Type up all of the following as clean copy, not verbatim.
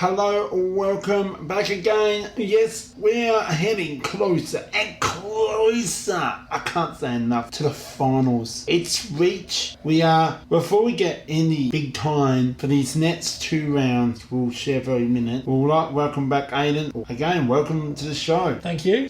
Hello, welcome back again. Yes, we are heading closer and closer. I can't say enough to the finals. It's reach. Before we get any big time for these next 2 rounds, we'll share for a minute. Welcome back, Aiden. Again, welcome to the show. Thank you.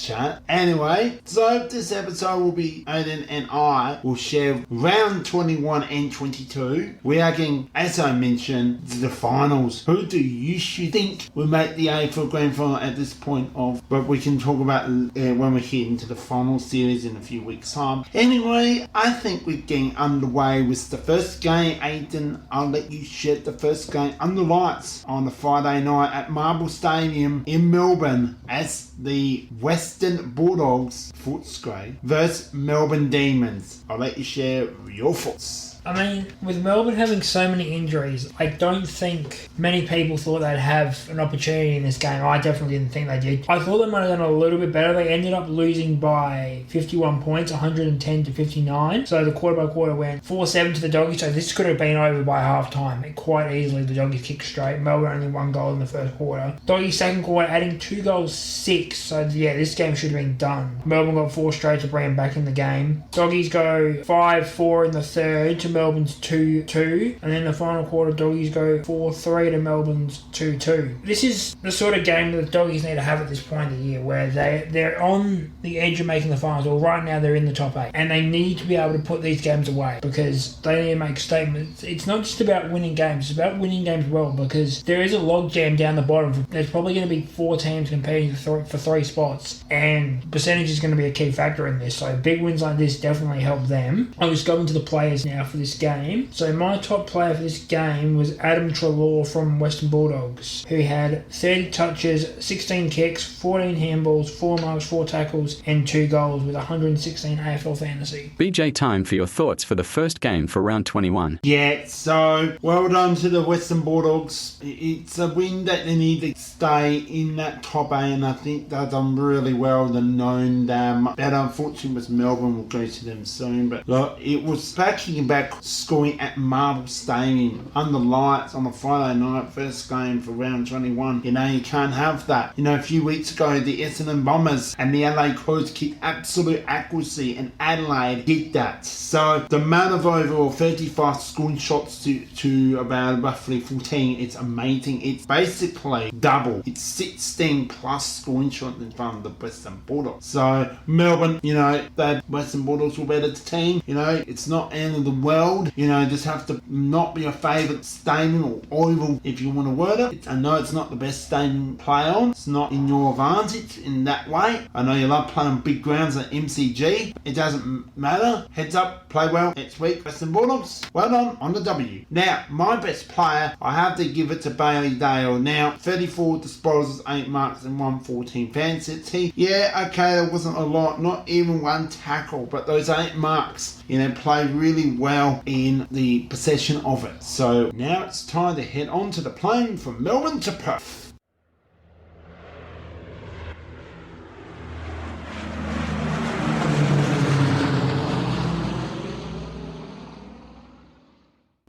Chat. Anyway, so this episode will be Aiden and I will share round 21 and 22. We are getting, as I mentioned, the finals. Who do you think will make the AFL Grand Final at this point but we can talk about when we head into the final series in a few weeks' time. Anyway, I think we're getting underway with the first game. Aiden, I'll let you share the first game under lights on the Friday night at Marble Stadium in Melbourne as the Western Bulldogs, Footscray, versus Melbourne Demons. I'll let you share your thoughts. I mean, with Melbourne having so many injuries, I don't think many people thought they'd have an opportunity in this game. I definitely didn't think they did. I thought they might have done a little bit better. They ended up losing by 51 points, 110 to 59. So the quarter by quarter went 4-7 to the Doggies. So this could have been over by half time. Quite easily, the Doggies kicked straight. Melbourne only 1 goal in the first quarter. Doggies second quarter adding 2 goals, 6. So yeah, this game should have been done. Melbourne got 4 straight to bring them back in the game. Doggies go 5-4 in the third to Melbourne's 2-2, and then the final quarter Doggies go 4-3 to Melbourne's 2-2. This is the sort of game that the Doggies need to have at this point of the year, where they're on the edge of making the finals, or right now they're in the top 8, and they need to be able to put these games away because they need to make statements. It's not just about winning games, it's about winning games well, because there is a logjam down the bottom. There's probably going to be 4 teams competing for 3 spots, and percentage is going to be a key factor in this, so big wins like this definitely help them. I'll just go into the players now for this game. So my top player for this game was Adam Treloar from Western Bulldogs, who had 30 touches, 16 kicks, 14 handballs, 4 marks, 4 tackles, and 2 goals with 116 AFL fantasy. BJ, time for your thoughts for the first game for round 21. Yeah, so well done to the Western Bulldogs. It's a win that they need to stay in that top 8, and I think they've done really well. They've known them. That unfortunately was Melbourne. Will go to them soon, but look, it was backing back scoring at Marble Stadium under lights on a Friday night, first game for round 21. You know, you can't have that. You know, a few weeks ago, the Essendon Bombers and the Adelaide Crows kicked absolute accuracy, and Adelaide did that. So the amount of overall 35 scoring shots to about roughly 14, it's amazing. It's basically double. It's 16 plus scoring shots in front of the Western Bulldogs. So Melbourne, you know, that Western Bulldogs were better team. You know, it's not end of the world. You know, just have to not be a favourite stadium or oval if you want to word it. I know it's not the best stadium to play on. It's not in your advantage in that way. I know you love playing on big grounds like MCG. It doesn't matter. Heads up, play well next week. Western Bulldogs, well done on the W. Now, my best player, I have to give it to Bailey Dale. Now, 34 disposals, 8 marks and 114 fantasy. Yeah, okay, there wasn't a lot, not even 1 tackle, but those 8 marks, you know, played really well in the possession of it. So now it's time to head on to the plane from Melbourne to Perth.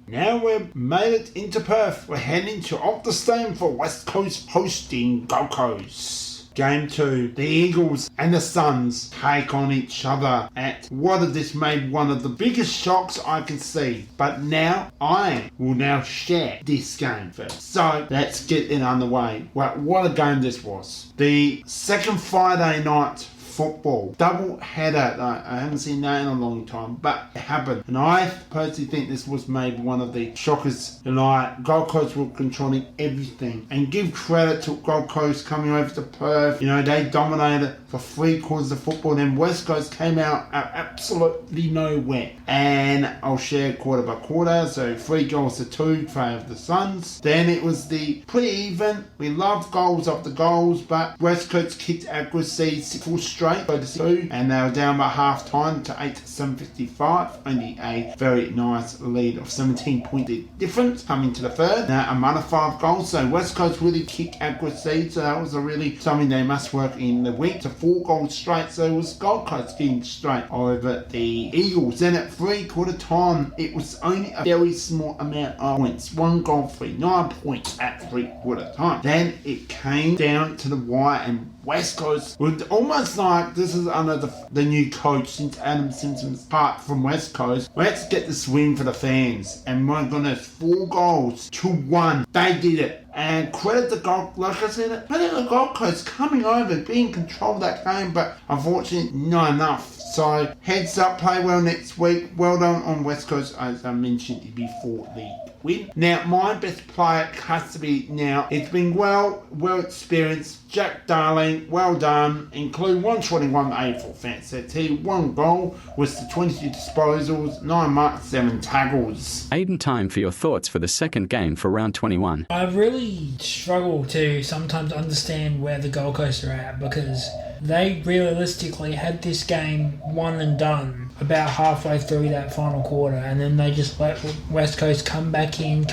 Now we've made it into Perth. We're heading to Optus for West Coast hosting Gold Coast. Game 2, the Eagles and the Suns take on each other at what have this made one of the biggest shocks I can see. But now I will now share this game first. So let's get it underway. Well, what a game this was. The second Friday night football double header. I haven't seen that in a long time, but it happened, and I personally think this was maybe one of the shockers tonight. Gold Coast were controlling everything, and give credit to Gold Coast coming over to Perth. You know, they dominated for 3 quarters of football, then West Coast came out absolutely nowhere, and I'll share quarter by quarter. So 3 goals to 2 in favour of the Suns. Then it was the pretty even. We loved goals after goals, but West Coast kicked accuracy 4 straight straight, so to see, and they were down by half time to 8-7-55, only a very nice lead of 17 point difference coming to the third. Now another 5 goals, so West Coast really kick accuracy, so that was a really something they must work in the week. To 4 goals straight, so it was Gold Coast getting straight over the Eagles. Then at 3/4 time, it was only a very small amount of points, 1 goal free, 9 points at 3/4 time. Then it came down to the wire, and West Coast was almost like this is under the new coach since Adam Simpson's part from West Coast. Let's get this win for the fans, and my goodness, 4 goals to 1. They did it. And credit the Gold, like I said, credit the Gold Coast coming over, being in control of that game, but unfortunately not enough. So heads up, play well next week. Well done on West Coast, as I mentioned before the win. Now my best player has to be now. It's been well experienced. Jack Darling, well done. Include 121 AFL fantasy, 1 goal with the 22 disposals, 9 marks, 7 tackles. Aiden, time for your thoughts for the second game for round 21. I really struggle to sometimes understand where the Gold Coast are at, because they realistically had this game won and done about halfway through that final quarter, and then they just let West Coast come back in,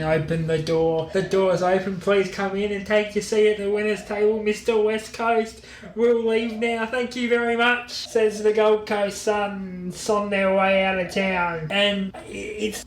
open the door. The door's open, please come in and take your seat at the winner's table, Mr. West Coast. We'll leave now, thank you very much, says the Gold Coast Suns on their way out of town. And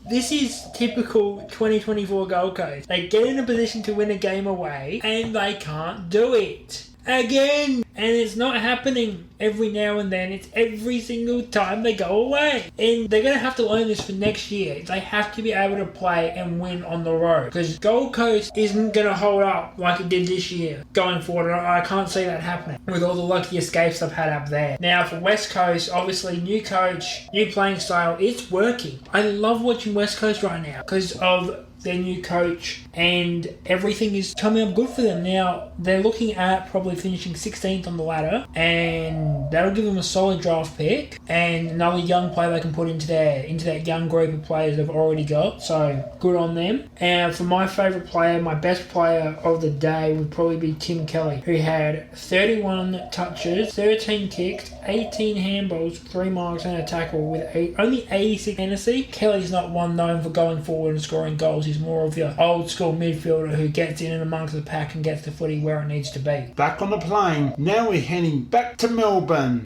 this is typical 2024 Gold Coast. They get in a position to win a game away, and they can't do it again. And it's not happening every now and then. It's every single time they go away. And they're going to have to learn this for next year. They have to be able to play and win on the road, because Gold Coast isn't going to hold up like it did this year going forward. I can't see that happening with all the lucky escapes they've had up there. Now for West Coast, obviously new coach, new playing style. It's working. I love watching West Coast right now because of their new coach, and everything is coming up good for them. Now they're looking at probably finishing 16th on the ladder, and that'll give them a solid draft pick and another young player they can put into that young group of players they've already got. So good on them. And for my favourite player, my best player of the day would probably be Tim Kelly, who had 31 touches, 13 kicks, 18 handballs, 3 marks and a tackle with only 86 fantasy. Kelly's not one known for going forward and scoring goals. He's more of your old school midfielder who gets in and amongst the pack and gets the footy where it needs to be. Back on the plane. Now we're heading back to Melbourne.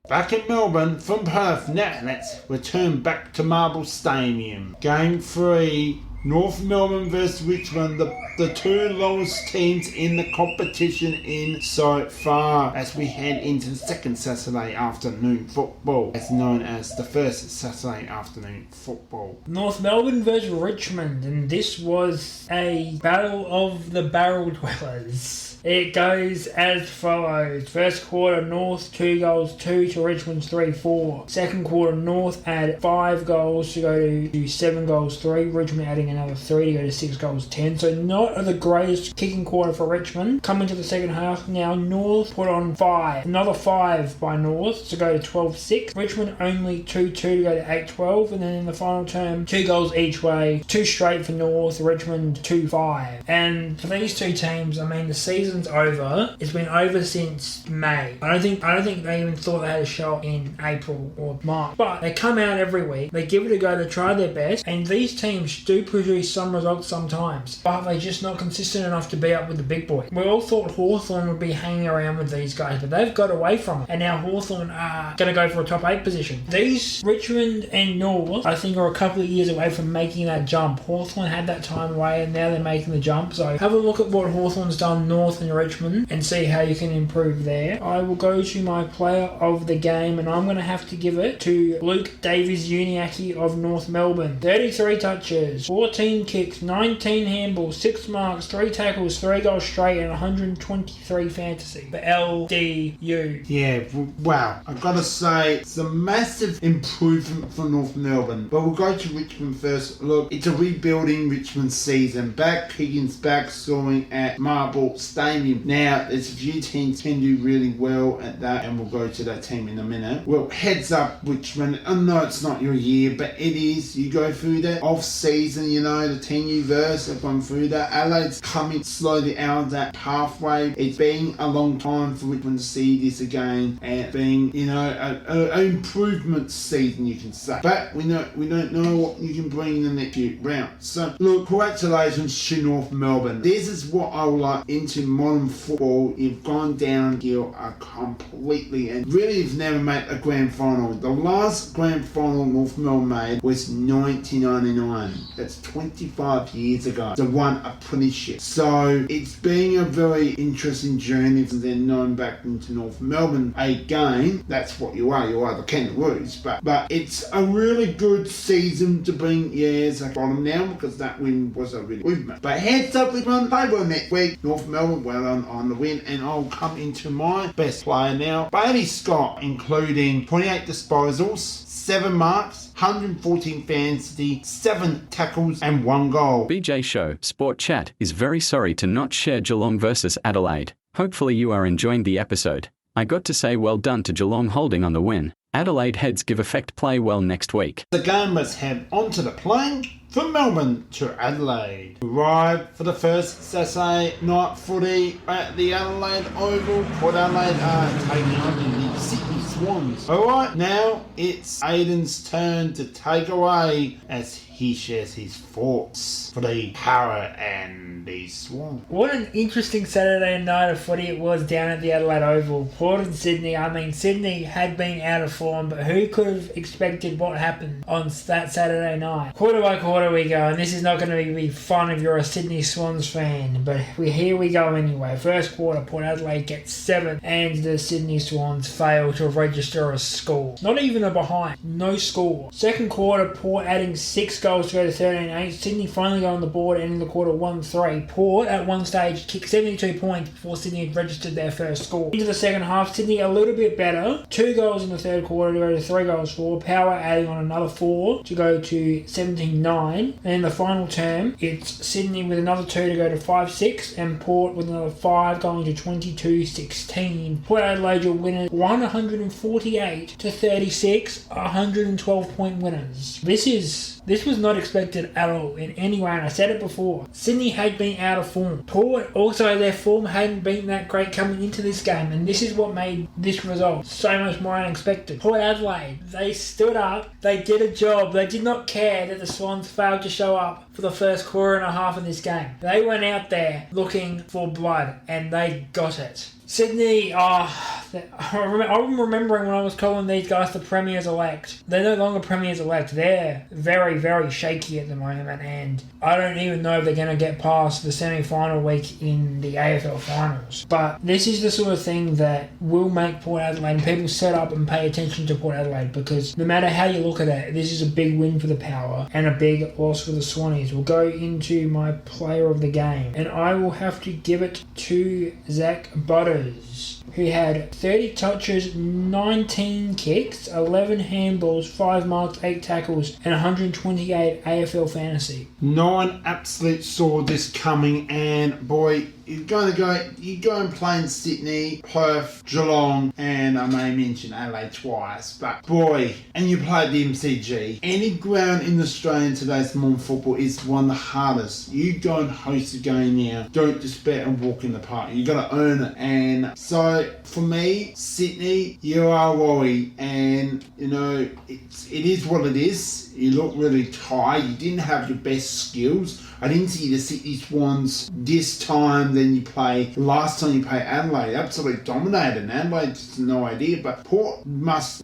Back in Melbourne from Perth. Now let's return back to Marble Stadium. Game 3. North Melbourne versus Richmond, the 2 lowest teams in the competition in so far, as we head into the second Saturday afternoon football, as known as the first Saturday afternoon football. North Melbourne versus Richmond, and this was a battle of the barrel dwellers. It goes as follows. First quarter, North 2 goals, 2 to Richmond's 3-4. Second quarter, North add 5 goals to go to 7 goals, 3. Richmond adding another 3 to go to 6 goals, 10. So not the greatest kicking quarter for Richmond. Coming to the second half now, North put on 5. Another 5 by North to go to 12-6. Richmond only 2-2 to go to 8-12. And then in the final term, 2 goals each way. 2 straight for North, Richmond 2-5. And for these two teams, I mean, the season's over. It's been over since May. I don't think they even thought they had a shot in April or March. But they come out every week. They give it a go. They try their best. And these teams do produce some results sometimes. But they're just not consistent enough to be up with the big boys. We all thought Hawthorn would be hanging around with these guys, but they've got away from it. And now Hawthorn are going to go for a top 8 position. These Richmond and North, I think, are a couple of years away from making that jump. Hawthorn had that time away, and now they're making the jump. So have a look at what Hawthorn's done North and Richmond and see how you can improve there. I will go to my player of the game, and I'm going to have to give it to Luke Davies-Uniacke of North Melbourne. 33 touches, 14 kicks, 19 handballs, 6 marks, 3 tackles, 3 goals straight, and 123 fantasy for LDU. Yeah, wow. I've got to say, it's a massive improvement for North Melbourne. But we'll go to Richmond first. Look, it's a rebuilding Richmond season. Back, Higgins back, scoring at Marble Stadium. stadium. Now, there's a few teams can do really well at that, and we'll go to that team in a minute. Well, heads up, Richmond. I know it's not your year, but it is. You go through that off-season, the team you verse have gone through that. Adelaide's coming slowly out of that pathway. It's been a long time for Richmond to see this again, and being, an improvement season, you can say. But we don't know what you can bring in the next few rounds. So, look, congratulations to North Melbourne. This is what I would like into modern football. You've gone downhill completely, and really have never made a grand final. The last grand final North Melbourne made was 1999. That's 25 years ago. They won a premiership. So it's been a very interesting journey from then known back into North Melbourne again. That's what you are. You are the Kangaroos. But it's a really good season to bring as a bottom now, because that win was a really good match. But heads up, we run playboy next week. North Melbourne well on the win, and I'll come into my best player now. Bailey Scott, including 28 disposals, 7 marks, 114 fantasy, 7 tackles and 1 goal. BJ Show Sport Chat is very sorry to not share Geelong versus Adelaide. Hopefully you are enjoying the episode. I got to say well done to Geelong holding on the win. Adelaide heads give effect play well next week. The game must head onto the plane from Melbourne to Adelaide. Arrived for the first Saturday night footy at the Adelaide Oval. Port Adelaide are taking on the Sydney Swans. Alright, now it's Aiden's turn to take away as he shares his thoughts for the Power and the Swans. What an interesting Saturday night of footy it was down at the Adelaide Oval. Port and Sydney, Sydney had been out of form, but who could have expected what happened on that Saturday night? Quarter by quarter we go, and this is not going to be fun if you're a Sydney Swans fan, but here we go anyway. First quarter, Port Adelaide gets 7, and the Sydney Swans fail to register a score. Not even a behind, no score. Second quarter, Port adding 6 goals to go to 13-8. Sydney finally got on the board, ending the quarter 1-3. Port at one stage kicked 72 points before Sydney had registered their first score. Into the second half, Sydney a little bit better. 2 goals in the third quarter to go to 3 goals for. Power adding on another 4 to go to 17-9. And in the final term, it's Sydney with another 2 to go to 5-6, and Port with another 5 going to 22-16. Port Adelaide your winners 148 to 36, 112 point winners. This was not expected at all in any way, and I said it before. Sydney had been out of form. Port, also their form hadn't been that great coming into this game, and this is what made this result so much more unexpected. Port Adelaide, they stood up, they did a job, they did not care that the Swans failed to show up for the first quarter and a half of this game. They went out there looking for blood, and they got it. Sydney, I'm remembering when I was calling these guys the Premiers-elect. They're no longer Premiers-elect. They're very, very shaky at the moment, and I don't even know if they're going to get past the semi-final week in the AFL Finals. But this is the sort of thing that will make Port Adelaide, and people set up and pay attention to Port Adelaide, because no matter how you look at it, this is a big win for the Power and a big loss for the Swannies. We'll go into my player of the game, and I will have to give it to Zach Butters, who had 30 touches, 19 kicks, 11 handballs, 5 marks, 8 tackles, and 128 AFL fantasy. No one absolutely saw this coming, and boy, you go and play in Sydney, Perth, Geelong, and I may mention Adelaide twice, but boy, and you play at the MCG. Any ground in Australia in today's modern football is one of the hardest. You go and host a game now, don't despair and walk in the park. You got to earn it, and so for me, Sydney, you are worried, and it is what it is. You look really tired. You didn't have your best skills. I didn't see the Sydney Swans this time than you play last time you played Adelaide. Absolutely dominated, and Adelaide just no idea. But Port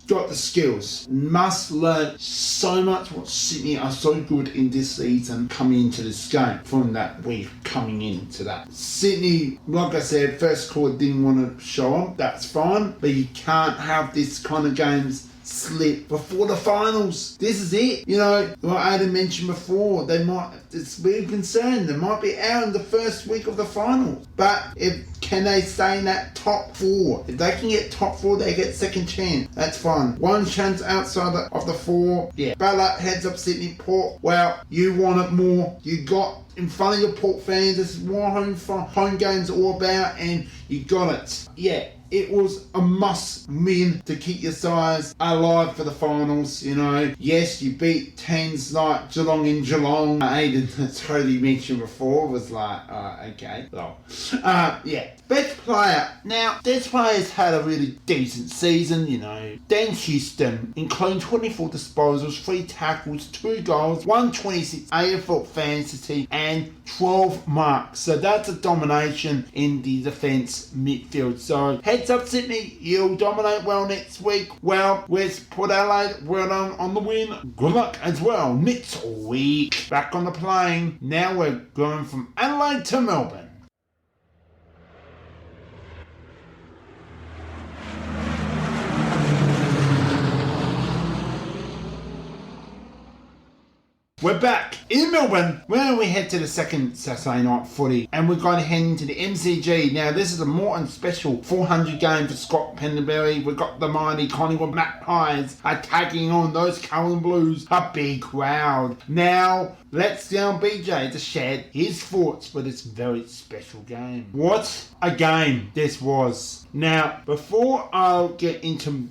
got the skills, must learn so much what Sydney are so good in this season coming into this game from that week coming into that. Sydney, like I said, first quarter didn't want to show them. That's fine, but you can't have this kind of games slip before the finals. This is it. What Adam mentioned before, it's we're concerned they might be out in the first week of the finals. But if can they stay in that top 4? If they can get top 4, they get second chance. That's fine. One chance outside of the 4. Yeah. Ballot, Heads Up Sydney, Port. Well, you want it more. You got in front of your Port fans. This is what home games are all about, and you got it. Yeah. It was a must-win to keep your sides alive for the finals, you know. Yes, you beat teams like Geelong in Geelong. Aiden, that's already mentioned before, was like, okay. Well, yeah. Best player. Now, this player's had a really decent season, you know. Dan Houston, including 24 disposals, 3 tackles, 2 goals, 126 AFL fantasy, and 12 marks. So that's a domination in the defence midfield. So, Heads Up Sydney, you'll dominate well next week. Well, where's Port Adelaide? Well done on the win. Good luck as well next week. Back on the plane. Now we're going from Adelaide to Melbourne. We're back in Melbourne, where we head to the second Saturday night footy, and we're going to head into the MCG. Now, this is a more and special 400 game for Scott Pendlebury. We've got the mighty Collingwood Magpies attacking on those Carlton Blues, a big crowd. Now, let's down BJ to share his thoughts for this very special game. What a game this was. Now, before I'll get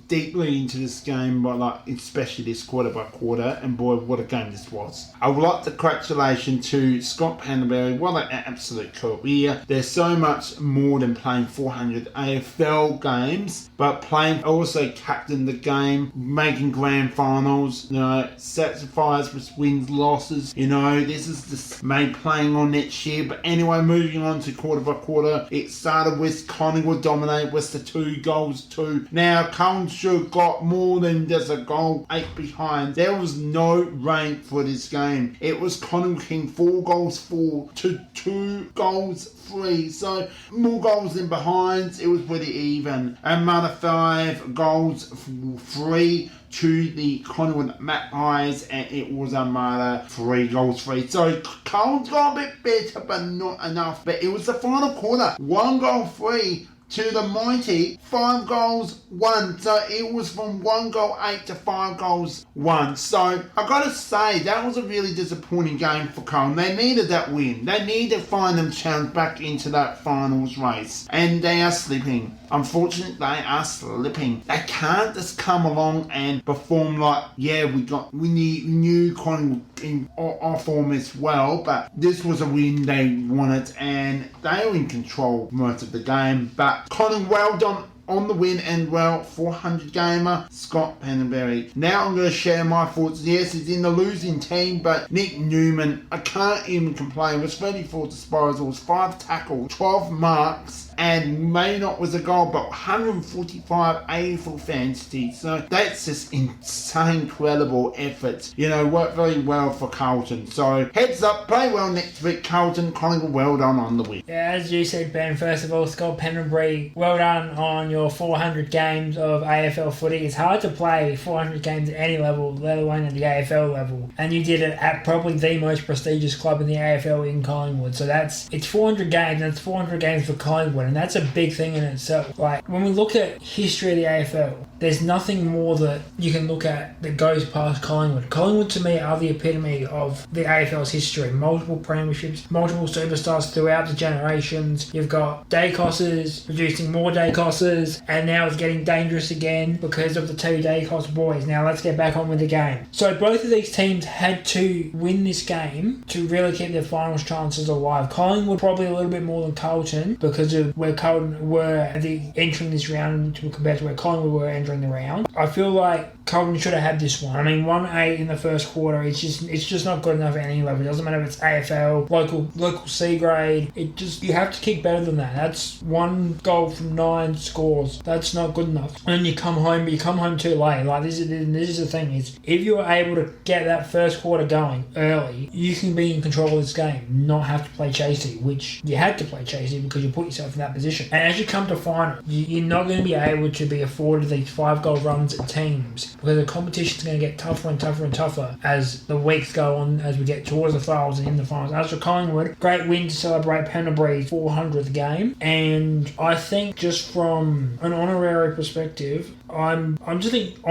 deeply into this game, but especially this quarter by quarter, and boy, what a game this was. I would like to congratulate to Scott Pendlebury. What an absolute career. There's so much more than playing 400 AFL games, but playing also captain the game, making grand finals, you know, sacrifice with wins, losses, you know, this is just made playing on next year. But anyway, moving on to quarter by quarter, it started with Collingwood dominate with the 2 goals to. Now, Carlton should have got more than just a goal, 8 behind. There was no rain for this game. It was Collingwood King 4 goals 4 to 2 goals 3. So more goals than behind. It was pretty even. Another 5 goals 3 to the Collingwood Magpies, and it was another 3 goals 3. So Carlton's got a bit better, but not enough. But it was the final quarter. 1 goal 3 to the mighty 5 goals 1. So it was from 1 goal 8 to 5 goals 1. So I gotta say, that was a really disappointing game for Carlton. They needed that win. They need to find themselves back into that finals race, and they are slipping. Unfortunately, they are slipping. They can't just come along and perform like, yeah, we knew Collingwood in our form as well, but this was a win they wanted, and they were in control most of the game. But Collingwood, well done on the win, and well, 400 gamer Scott Pendlebury. Now I'm going to share my thoughts. Yes, he's in the losing team, but Nick Newman, I can't even complain. With 34 disposals, 5 tackles, 12 marks, and may not was a goal, but 145 AFL fantasy. So that's just insane, incredible effort. You know, worked very well for Carlton. So heads up, play well next week, Carlton. Collingwood, well done on the win. Yeah, as you said, Ben, first of all, Scott Pendlebury, well done on your 400 games of AFL footy. It's hard to play 400 games at any level, let alone at the AFL level. And you did it at probably the most prestigious club in the AFL in Collingwood. So it's 400 games, and it's 400 games for Collingwood, and that's a big thing in itself. Like, when we look at history of the AFL, there's nothing more that you can look at that goes past Collingwood. Collingwood, to me, are the epitome of the AFL's history. Multiple premierships, multiple superstars throughout the generations. You've got Dacosses producing more Dacosses, and now it's getting dangerous again because of the 2 Dacos boys. Now let's get back on with the game. So both of these teams had to win this game to really keep their finals chances alive. Collingwood probably a little bit more than Carlton because of where Carlton were entering this round compared to where Collingwood were entering the round. I feel like Carlton should have had this one. I mean, 1-8 in the first quarter, it's just not good enough at any level. It doesn't matter if it's AFL, local C grade. You have to kick better than that. That's 1 goal from 9 scores. That's not good enough. And you come home too late. Like, this is the thing, is if you're able to get that first quarter going early, you can be in control of this game, not have to play chasey, which you had to play chasey because you put yourself in that position. And as you come to final, you're not going to be able to be afforded these 5-goal runs at teams because the competition's going to get tougher and tougher and tougher as the weeks go on, as we get towards the finals and in the finals. As for Collingwood, great win to celebrate Pendlebury's 400th game, and I think just from an honorary perspective, I'm just thinking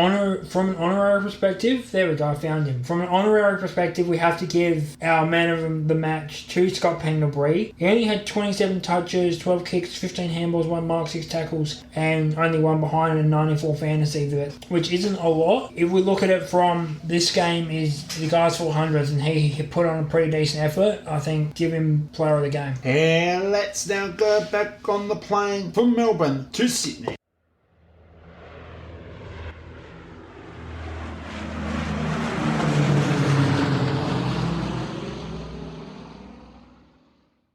from an honorary perspective, there we go, I found him. From an honorary perspective, we have to give our man of the match to Scott Pendlebury. He only had 27 touches, 12 kicks, 15 handballs, 1 mark, 6 tackles, and only 1 behind and 94 fantasy, which isn't a lot. If we look at it from this game is the guy's 400th and he put on a pretty decent effort, I think give him player of the game. And let's now go back on the plane from Melbourne to Sydney.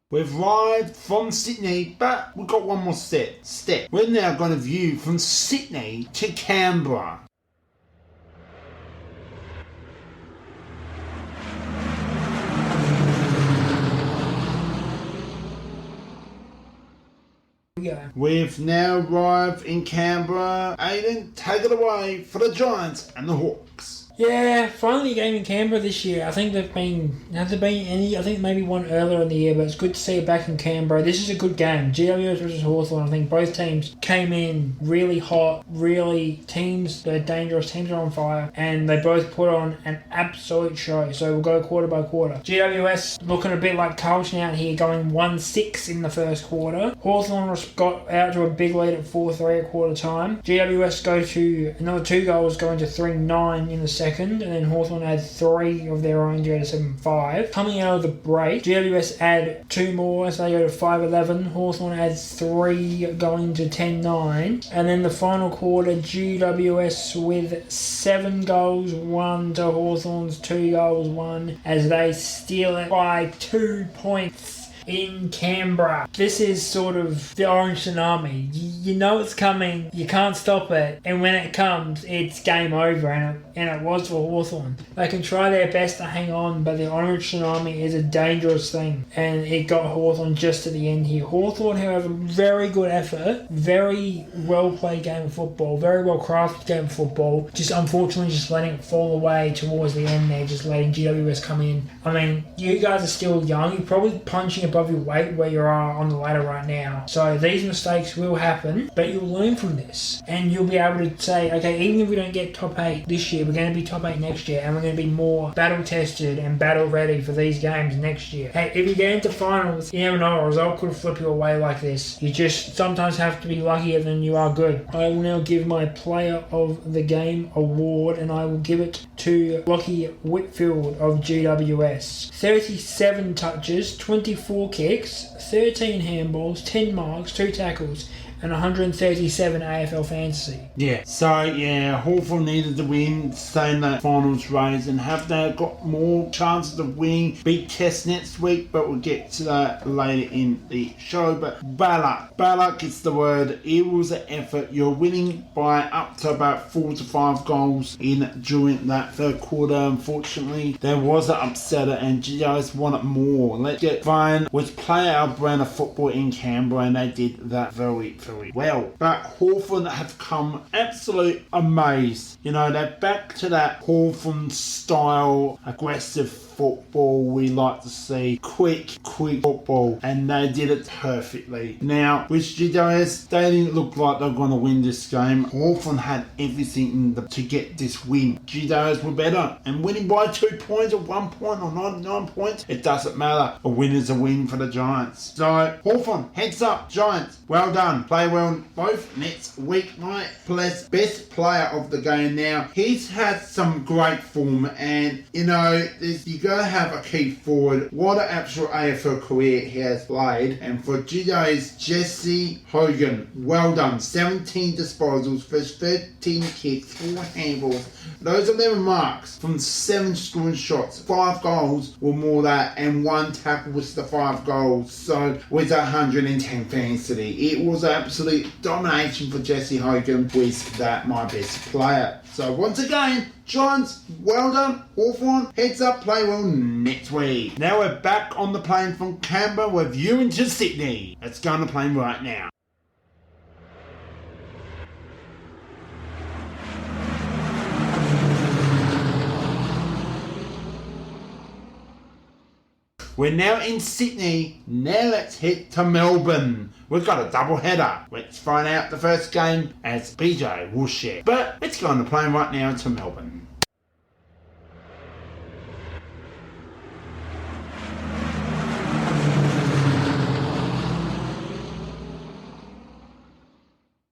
We've arrived from Sydney, but we've got one more step. We're now going to view from Sydney to Canberra. Yeah. We've now arrived in Canberra. Aiden, take it away for the Giants and the Hawks. Yeah, finally a game in Canberra this year. I think has there been any, I think maybe one earlier in the year, but it's good to see it back in Canberra. This is a good game. GWS versus Hawthorn. I think both teams came in really hot, they're dangerous, teams are on fire, and they both put on an absolute show. So we'll go quarter by quarter. GWS looking a bit like Carlton out here, going 1-6 in the first quarter. Hawthorn got out to a big lead at 4-3 at quarter time. GWS go to another 2 goals, going to 3-9 in the second, and then Hawthorn had 3 of their own to go to 7-5. Coming out of the break, GWS add 2 more, so they go to 5-11. Hawthorn adds 3 going to 10-9. And then the final quarter, GWS with 7 goals, 1 to Hawthorn's 2 goals, 1, as they steal it by 2 points in Canberra. This is sort of the orange tsunami. You know it's coming, you can't stop it, and when it comes, it's game over, and it was for Hawthorn. They can try their best to hang on, but the orange tsunami is a dangerous thing, and it got Hawthorn just at the end here. Hawthorn, however, very good effort, very well played game of football, very well crafted game of football, just unfortunately just letting it fall away towards the end there, just letting GWS come in. I mean, you guys are still young, you're probably punching above your weight where you are on the ladder right now. So these mistakes will happen, but you'll learn from this. And you'll be able to say, okay, even if we don't get top 8 this year, we're going to be top 8 next year, and we're going to be more battle tested and battle ready for these games next year. Hey, if you get into finals, you never know, a result could flip you away like this. You just sometimes have to be luckier than you are good. I will now give my player of the game award, and I will give it to Lockie Whitfield of GWS. 37 touches, 24 kicks, 13 handballs, 10 marks, 2 tackles, and 137 AFL fantasy. Yeah, so yeah, Hawthorn needed to win, stay in that finals race, and have they got more chances of winning big test next week, but we'll get to that later in the show. But bad luck is the word. It was an effort. You're winning by up to about 4 to 5 goals during that third quarter. Unfortunately, there was an upsetter, and GWS wanted more. Let's get fine. Let's play our brand of football in Canberra, and they did that very well. But Hawthorn have come absolute amazed. You know, they're back to that Hawthorn style aggressive football we like to see. Quick football, and they did it perfectly. Now, with GWS, they didn't look like they were going to win this game. Hawthorn had everything to get this win. GWS were better, and winning by 2 points or 1 point or 99 points, it doesn't matter. A win is a win for the Giants. So, Hawthorn, heads up, Giants, well done. Play well both next week. My best player of the game now, he's had some great form, and you know, you got to have a key forward. What an absolute AFL career he has played. And for GWS, Jesse Hogan, well done. 17 disposals, first 13 kicks, 4 handballs. Those 11 marks from 7 scoring shots. 5 goals were more that, and 1 tackle was the 5 goals. So with 110 fantasy, it was an absolute domination for Jesse Hogan with that my best player. So once again, Giants, well done. Hawthorn, heads up, play well next week. Now we're back on the plane from Canberra. We're viewing to Sydney. Let's go on the plane right now. We're now in Sydney. Now let's head to Melbourne. We've got a double header. Let's find out the first game as BJ will share. But let's go on the plane right now to Melbourne.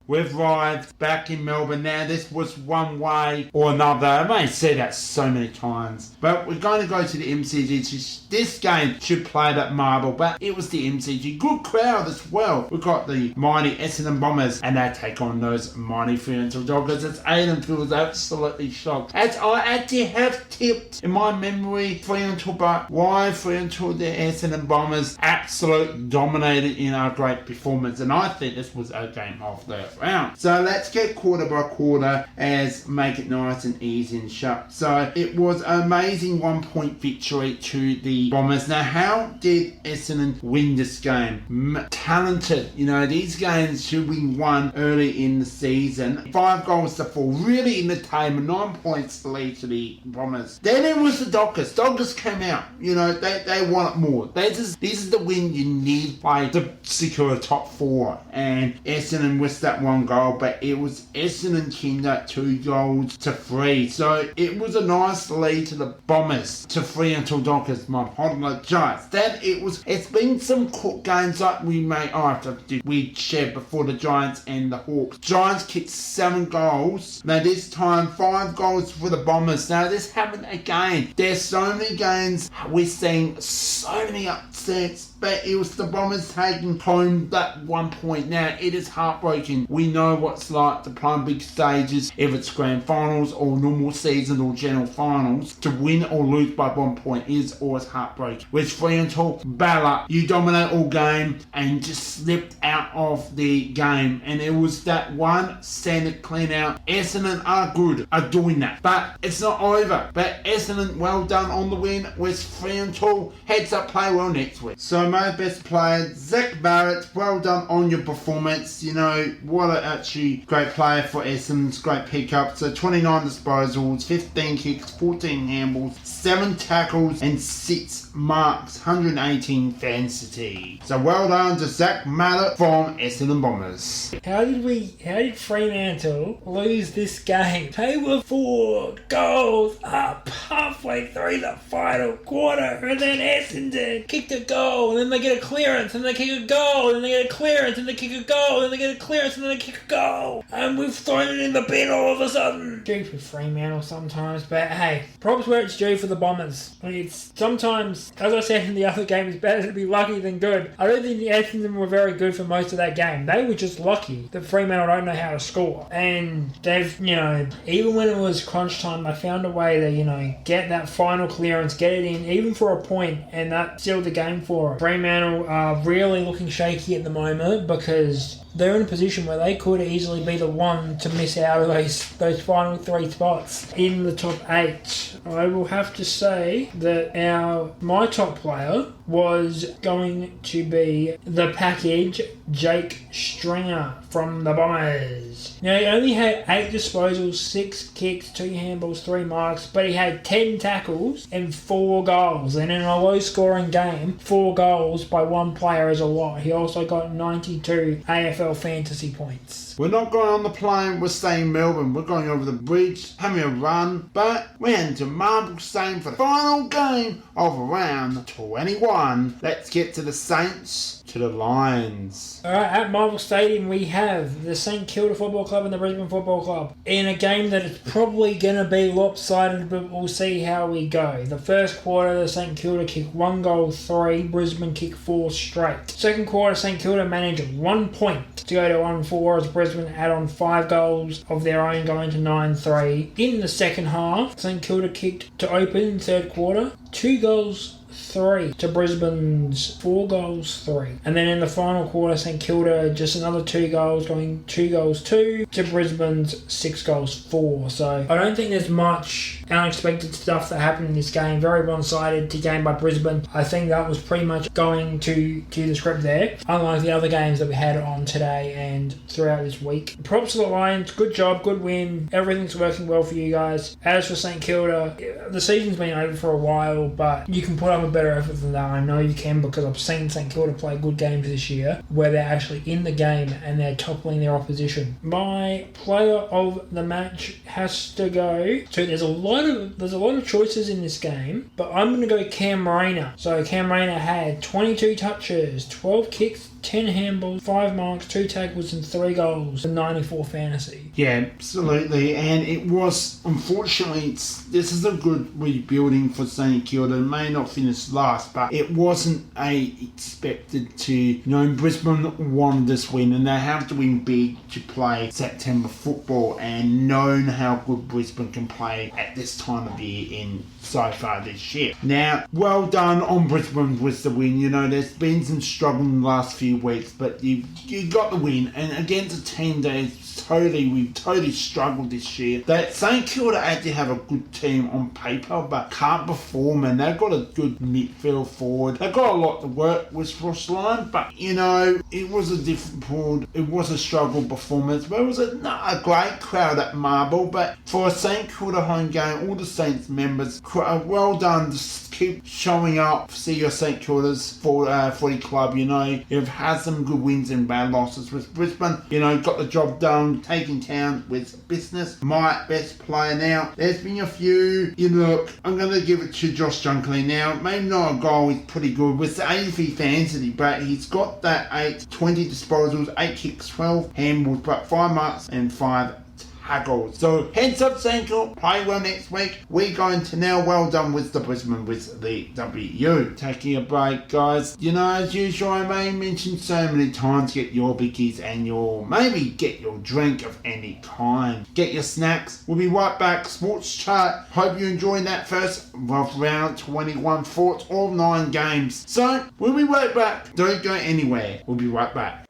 We've arrived back in Melbourne now. This was one way or another. I may say that so many times. But we're going to go to the MCG. This game should play at Marble, but it was the MCG. Good crowd as well. We've got the mighty Essendon Bombers, and they take on those mighty Fremantle Doggers. As Aiden feels absolutely shocked. As I actually have tipped in my memory Fremantle, but why Fremantle, the Essendon Bombers, absolute dominated in our great performance. And I think this was a game of the round. So let's get quarter by quarter as make it nice and easy and sharp. So it was an amazing 1 point victory to the Bombers. Now how did Essendon win this game? Talented. You know, these games should be won early in the season. 5 goals to 4. Really in the table. 9 points to lead to the Bombers. Then it was the Dockers. Dockers came out. You know, they want it more. This is the win you need to secure a top 4. And Essendon with that 1 goal, but it was Essendon Kilda 2 goals to 3. So it was a nice lead to the Bombers to Fremantle Dockers. My apologize. Then it's been some court games like we shared before the Giants and the Hawks. Giants kicked 7 goals. Now this time 5 goals for the Bombers. Now this happened again. There's so many games we're seeing so many upsets, but it was the Bombers taking home that 1 point. Now it is heartbreaking. We know what's like to play on big stages, if it's grand finals or normal season or general finals. To win or lose by 1 point is always heartbreaking. With Fremantle, battle, you dominate all game and just slipped out of the game. And it was that one standard clean out. Essendon are good, are doing that. But it's not over. But Essendon, well done on the win. With Fremantle, heads up, play well next week. So my best player, Zach Barrett, well done on your performance. You know, what an actually great player for Essendon's great pickup. So 29 disposals, 15 kicks, 14 handballs, 7 tackles and 6 marks, 118 fantasy. So well done to Zach Mallet from Essendon Bombers. How did Fremantle lose this game? They were 4 goals up halfway through the final quarter, and then Essendon kicked a goal, and then they get a clearance, and they kick a goal, and they get a clearance, and they kick a goal, and they get a clearance, and then they kick a goal. And we've thrown it in the bin all of a sudden. Due for Fremantle sometimes, but hey, props where it's due for the Bombers. It's sometimes, as I said in the other game, it's better to be lucky than good. I don't think the Essendon were very good for most of that game. They were just lucky that Fremantle don't know how to score. And they've, even when it was crunch time, they found a way to, get that final clearance, get it in, even for a point, and that sealed the game for them. Fremantle are really looking shaky at the moment because they're in a position where they could easily be the one to miss out of those final 3 spots in the top 8. I will have to say that my top player was going to be the package Jake Stringer from the Bombers. Now he only had 8 disposals, 6 kicks, 2 handballs, 3 marks, but he had 10 tackles and 4 goals. And in a low scoring game, 4 goals by one player is a lot. He also got 92 AFL fantasy points. We're not going on the plane, we're staying in Melbourne. We're going over the bridge, having a run, but we're heading to Marble Stadium for the final game of round 21. Let's get to the Saints, to the Lions. Alright, at Marble Stadium we have the St Kilda Football Club and the Brisbane Football Club in a game that is probably going to be lopsided, but we'll see how we go. The first quarter, the St Kilda kicked 1 goal, 3. Brisbane kicked 4 straight. Second quarter, St Kilda managed 1 point to go to 1-4 as Brisbane add on 5 goals of their own, going to 9-3. In the second half, St Kilda kicked to open in third quarter. 2 goals 3 to Brisbane's 4 goals 3. And then in the final quarter, St Kilda just another 2 goals, going 2 goals 2 to Brisbane's 6 goals 4. So I don't think there's much unexpected stuff that happened in this game. Very one-sided to game by Brisbane. I think that was pretty much going to the script there, unlike the other games that we had on today and throughout this week. Props to the Lions. Good job, good win. Everything's working well for you guys. As for St Kilda, the season's been over for a while, but you can put up a better effort than that. I know you can, because I've seen St Kilda play good games this year where they're actually in the game and they're toppling their opposition. My player of the match has to go. So there's a lot of choices in this game, but I'm going to go Cam Rayner. So Cam Rayner had 22 touches, 12 kicks, 10 handballs, 5 marks, 2 tackles and 3 goals for 94 fantasy. Yeah, absolutely. And it was, unfortunately, this is a good rebuilding for St Kilda. It may not finish last, but it wasn't expected to. Brisbane wanted this win, and they have to win big to play September football, and known how good Brisbane can play at this time of year in so far this year. Now, well done on Brisbane with the win. There's been some struggle in the last few weeks, but you got the win, and against a team that is we've totally struggled this year. That St Kilda actually have a good team on paper, but can't perform, and they've got a good midfield forward. They've got a lot to work with Ross Lyon, but it was a struggle performance. But it was a great crowd at Marble. But for a St Kilda home game, all the Saints members, well done. Just keep showing up. See your St Kilda's footy club. You've had some good wins and bad losses with Brisbane. Got the job done. Taking town with business. My best player now. There's been a few. I'm going to give it to Josh Dunkley now. Maybe not a goal. He's pretty good with the 83 fantasy, but he's got that 20 disposals, 8 kicks, 12 handballs, but 5 marks and 5 tackles. So heads up, St Kilda, play well next week. We're going to now, well done with the Brisbane with the W. Taking a break, guys. As usual, I may mention so many times, get your bickies and maybe get your drink of any kind. Get your snacks. We'll be right back. Sports Chart. Hope you enjoyed that first round 21 thoughts, all 9 games. So we'll be right back. Don't go anywhere. We'll be right back.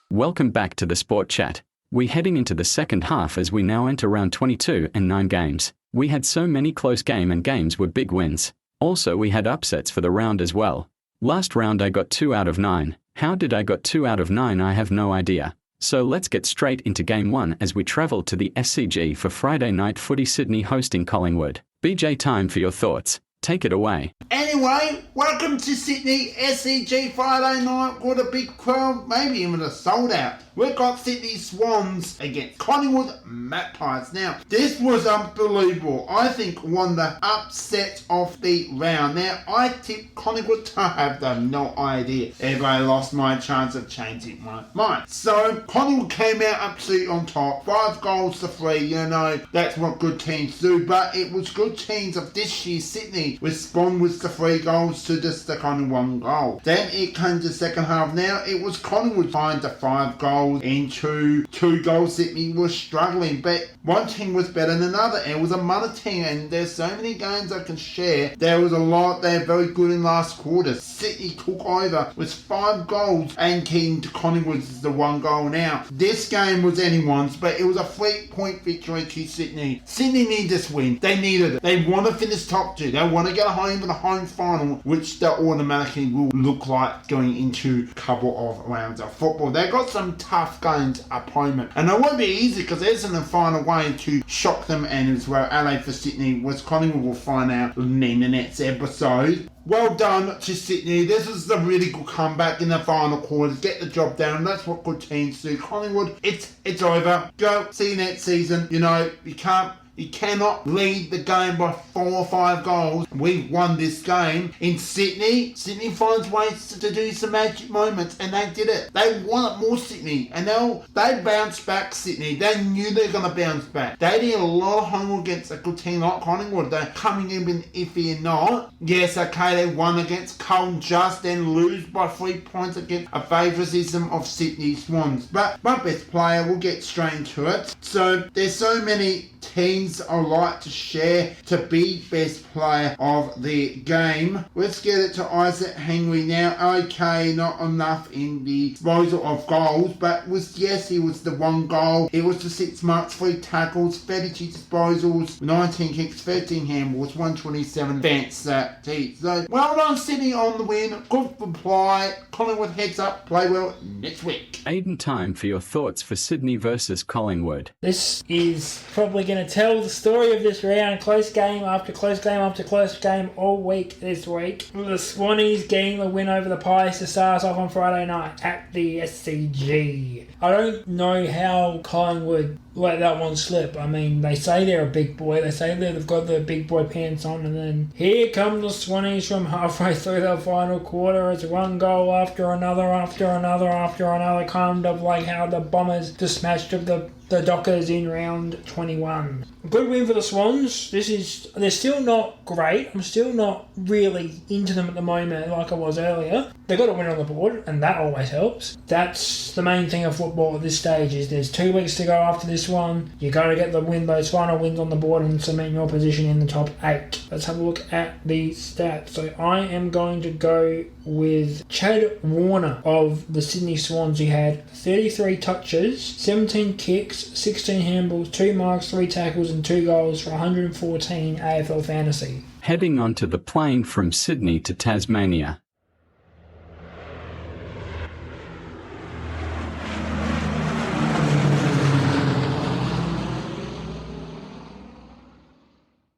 Welcome back to the Sport Chat. We're heading into the second half as we now enter round 22 and 9 games. We had so many close games were big wins. Also, we had upsets for the round as well. Last round I got 2 out of 9. How did I got 2 out of 9? I have no idea. So let's get straight into game 1 as we travel to the SCG for Friday night footy. Sydney hosting Collingwood. BJ, time for your thoughts. Take it away. Anyway, welcome to Sydney SCG Friday night. What a big crowd, maybe even a sold out. We've got Sydney Swans against Collingwood Magpies. Now, this was unbelievable. I think one of the upsets of the round. Now, I tipped Collingwood to have no idea if I lost my chance of changing my mind. So, Collingwood came out absolutely on top. 5 goals to 3, that's what good teams do. But it was good teams of this year, Sydney, respond with the 3 goals to just the Collingwood 1 goal. Then it came to the second half. Now, it was Collingwood trying to 5 goals into 2 goals. Sydney was struggling, but one team was better than another. It was a mother team, and there's so many games I can share. There was a lot. They're very good in last quarter. Sydney took over with 5 goals and came to Collingwood's the 1 goal. Now, this game was anyone's, but it was a 3-point victory to Sydney. Sydney need this win. They needed it. They want to finish top 2. They want to get home in the home final, which they automatically will look like going into a couple of rounds of football. They got some tough games opponent, and it won't be easy because Essendon find a way to shock them, and as well Adelaide for Sydney, which Collingwood will find out in the next episode. Well done to Sydney. This is a really good comeback in the final quarter. Get the job done. That's what good teams do. Collingwood, it's over. Go see you next season. You can't You cannot lead the game by 4 or 5 goals. We've won this game. In Sydney finds ways to do some magic moments, and they did it. They wanted more Sydney, and they bounced back Sydney. They knew they were going to bounce back. They did a lot of homework against a good team like Collingwood. They're coming in with iffy and not. Yes, okay, they won against Carlton, just then lose by 3 points against a favouritism of Sydney Swans. But my best player, we'll get straight into it. So there's so many teams I like to share to be best player of the game. Let's get it to Isaac Henry now. Okay, not enough in the disposal of goals, but he was the 1 goal. It was the 6 marks, 3 tackles, 32 disposals, 19 kicks, 13 handballs, 127 fence. So well done Sydney on the win. Good reply. Collingwood heads up. Play well next week. Aiden, time for your thoughts for Sydney versus Collingwood. This is probably going to tell the story of this round. Close game after close game after close game all week this week. The Swannies getting the win over the Pies to start us off on Friday night at the SCG. I don't know how Collingwood let that one slip. I mean, they say they're a big boy. They say they've got the big boy pants on, and then here come the Swannies from halfway through the final quarter. It's 1 goal after another, kind of like how the Bombers just smashed up the Dockers in round 21. Good win for the Swans. They're still not great. I'm still not really into them at the moment like I was earlier. They got a win on the board, and that always helps. That's the main thing of football at this stage, is there's 2 weeks to go after this one. You got to get those final wins on the board and cement your position in the top 8. Let's have a look at the stats. So I am going to go with Chad Warner of the Sydney Swans. He had 33 touches, 17 kicks, 16 handballs, 2 marks, 3 tackles and 2 goals for 114 AFL fantasy. Heading onto the plane from Sydney to Tasmania.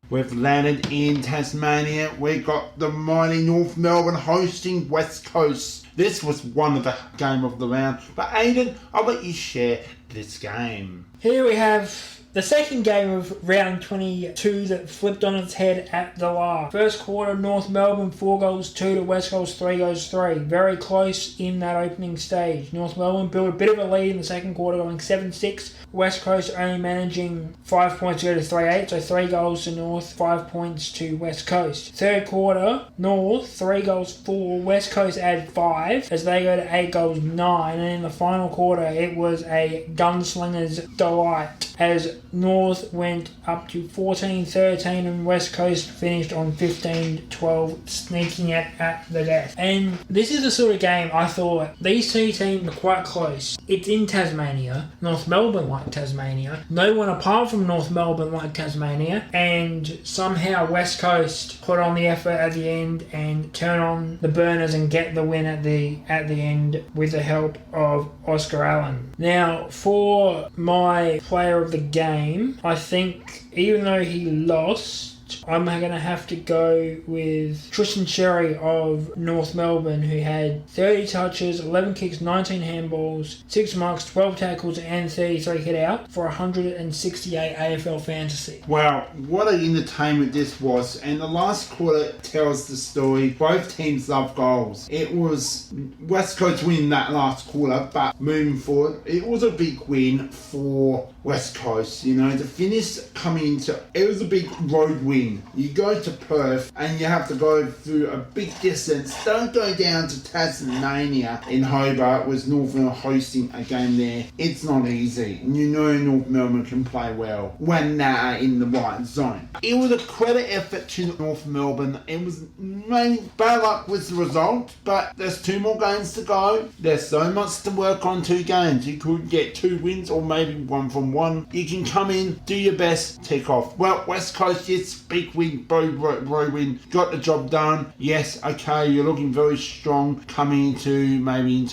We've landed in Tasmania. We got the mighty North Melbourne hosting West Coast. This was one of the game of the round. But Aiden, I'll let you share this game. Here we have the second game of round 22 that flipped on its head at the last. First quarter, North Melbourne 4 goals 2 to West Coast 3 goals 3. Very close in that opening stage. North Melbourne built a bit of a lead in the second quarter, going 7-6. West Coast only managing 5 points to go to 3-8, so 3 goals to North, 5 points to West Coast. Third quarter, North 3 goals 4, West Coast add 5 as they go to 8 goals 9, and in the final quarter it was a gunslinger's delight as North went up to 14-13 and West Coast finished on 15-12, sneaking it at the death. And this is the sort of game I thought these 2 teams are quite close. It's in Tasmania. North Melbourne like Tasmania. No one apart from North Melbourne like Tasmania. And somehow West Coast put on the effort at the end and turn on the burners and get the win at the end with the help of Oscar Allen. Now, for my player of the game, I think even though he lost, I'm going to have to go with Tristan Sherry of North Melbourne, who had 30 touches, 11 kicks, 19 handballs, 6 marks, 12 tackles and 33 hit out for 168 AFL fantasy. Wow, what an entertainment this was. And the last quarter tells the story. Both teams love goals. It was West Coast winning that last quarter, but moving forward, it was a big win for West Coast. You know, the finish coming into, it was a big road win. You go to Perth and you have to go through a big distance. Don't go down to Tasmania in Hobart, was North Melbourne hosting a game there. It's not easy. You know North Melbourne can play well when they're in the right zone. It was a credit effort to North Melbourne. It was mainly bad luck with the result, but there's 2 more games to go. There's so much to work on 2 games. You could get 2 wins or maybe 1 from 1. You can come in, do your best, tick off. Well, West Coast, yes, big win, road win, got the job done. Yes, okay, you're looking very strong coming into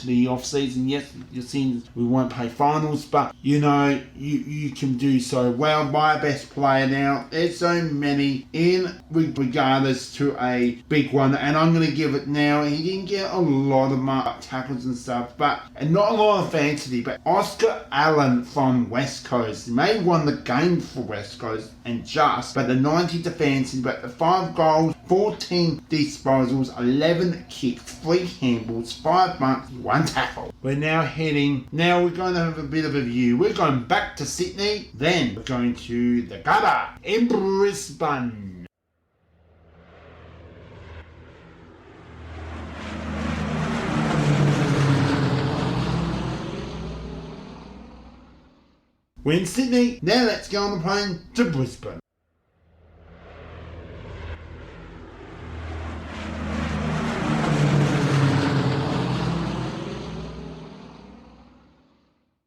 the off season. Yes, you're seeing we won't play finals, but you know you can do so well. My best player now. There's so many in regardless to a big one, and I'm going to give it now. He didn't get a lot of tackles and stuff, and not a lot of fantasy. But Oscar Allen from West Coast. He may have won the game for West Coast and just, but the 90 defensive, but the 5 goals, 14 disposals, 11 kicks, 3 handballs, 5 marks, 1 tackle. We're we're going to have a bit of a view. We're going back to Sydney, then we're going to the Gabba in Brisbane. We're in Sydney, now let's go on the plane to Brisbane.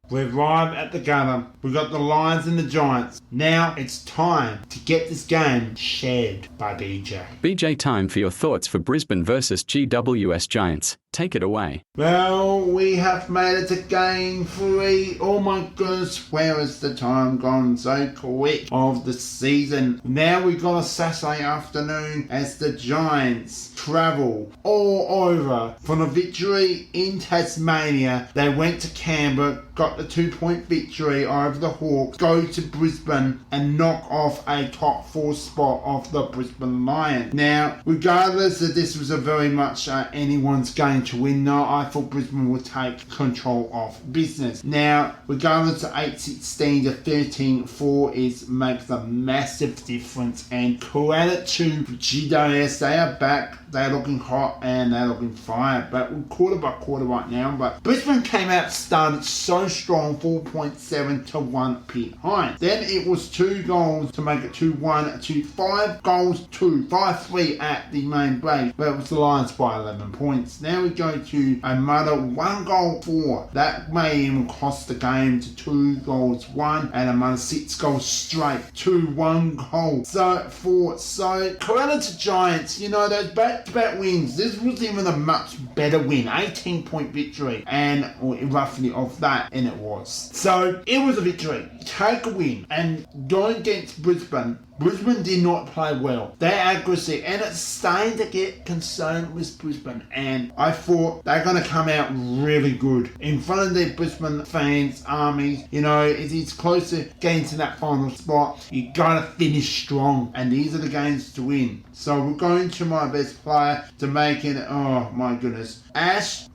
We've arrived at the Gabba. We've got the Lions and the Giants. Now it's time to get this game shared by BJ. BJ, time for your thoughts for Brisbane versus GWS Giants. Take it away. Well, we have made it to game 3. Oh my goodness, where has the time gone so quick of the season? Now we've got a Saturday afternoon as the Giants travel all over from a victory in Tasmania. They went to Canberra, got the 2-point victory over the Hawks, go to Brisbane and knock off a top 4 spot of the Brisbane Lions. Now, regardless that this was a very much anyone's game to win, no, I thought Brisbane would take control of business. Now, regardless of 8-16 to 13-4 makes a massive difference, and credit to GWS, they are back. They're looking hot and they're looking fire, but we're quarter by quarter right now. But Brisbane came out, started so strong, 4.7 to 1 behind. Then it was 2 goals to make it 2-1 to 5 goals to 5-3 at the main break, but it was the Lions by 11 points. Now we go to another 1 goal 4. That may even cost the game to 2 goals 1 and another 6 goals straight to 1 goal. So credit to Giants, those back-to-back wins. This was even a much better win, 18-point victory, and roughly of that, and it was. So it was a victory. Take a win and going against Brisbane. Brisbane did not play well. Their accuracy, and it's starting to get concerned with Brisbane, and I thought they're going to come out really good in front of their Brisbane fans, armies. It's close to getting to that final spot. You got to finish strong, and these are the games to win. So we're going to my best player to make it, oh my goodness.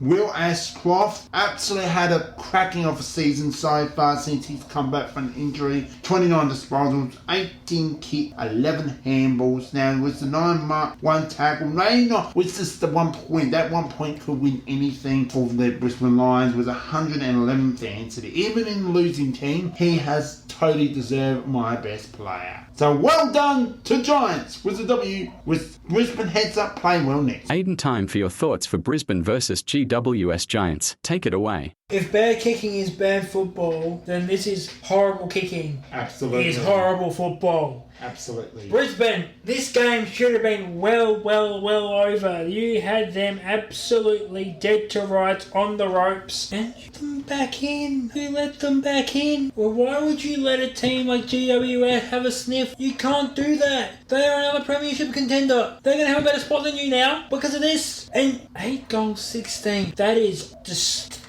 Will Ashcroft absolutely had a cracking of a season so far since he's come back from an injury. 29 disposals, 18 kicks, 11 handballs. Now it was the 9 mark, 1 tackle. Was just the 1 point. That 1 point could win anything for the Brisbane Lions with 111 fans. Even in the losing team, he has totally deserved my best player. So well done to Giants with a W, with Brisbane heads up playing well next. Aiden, time for your thoughts for Brisbane versus GWS Giants. Take it away. If bad kicking is bad football, then this is horrible kicking. Absolutely. It is horrible football. Absolutely. Brisbane, this game should have been well over. You had them absolutely dead to rights on the ropes. And let them back in. Who let them back in? Well, why would you let a team like GWS have a sniff? You can't do that. They are another premiership contender. They're going to have a better spot than you now because of this. And 8 goals, 16. That is just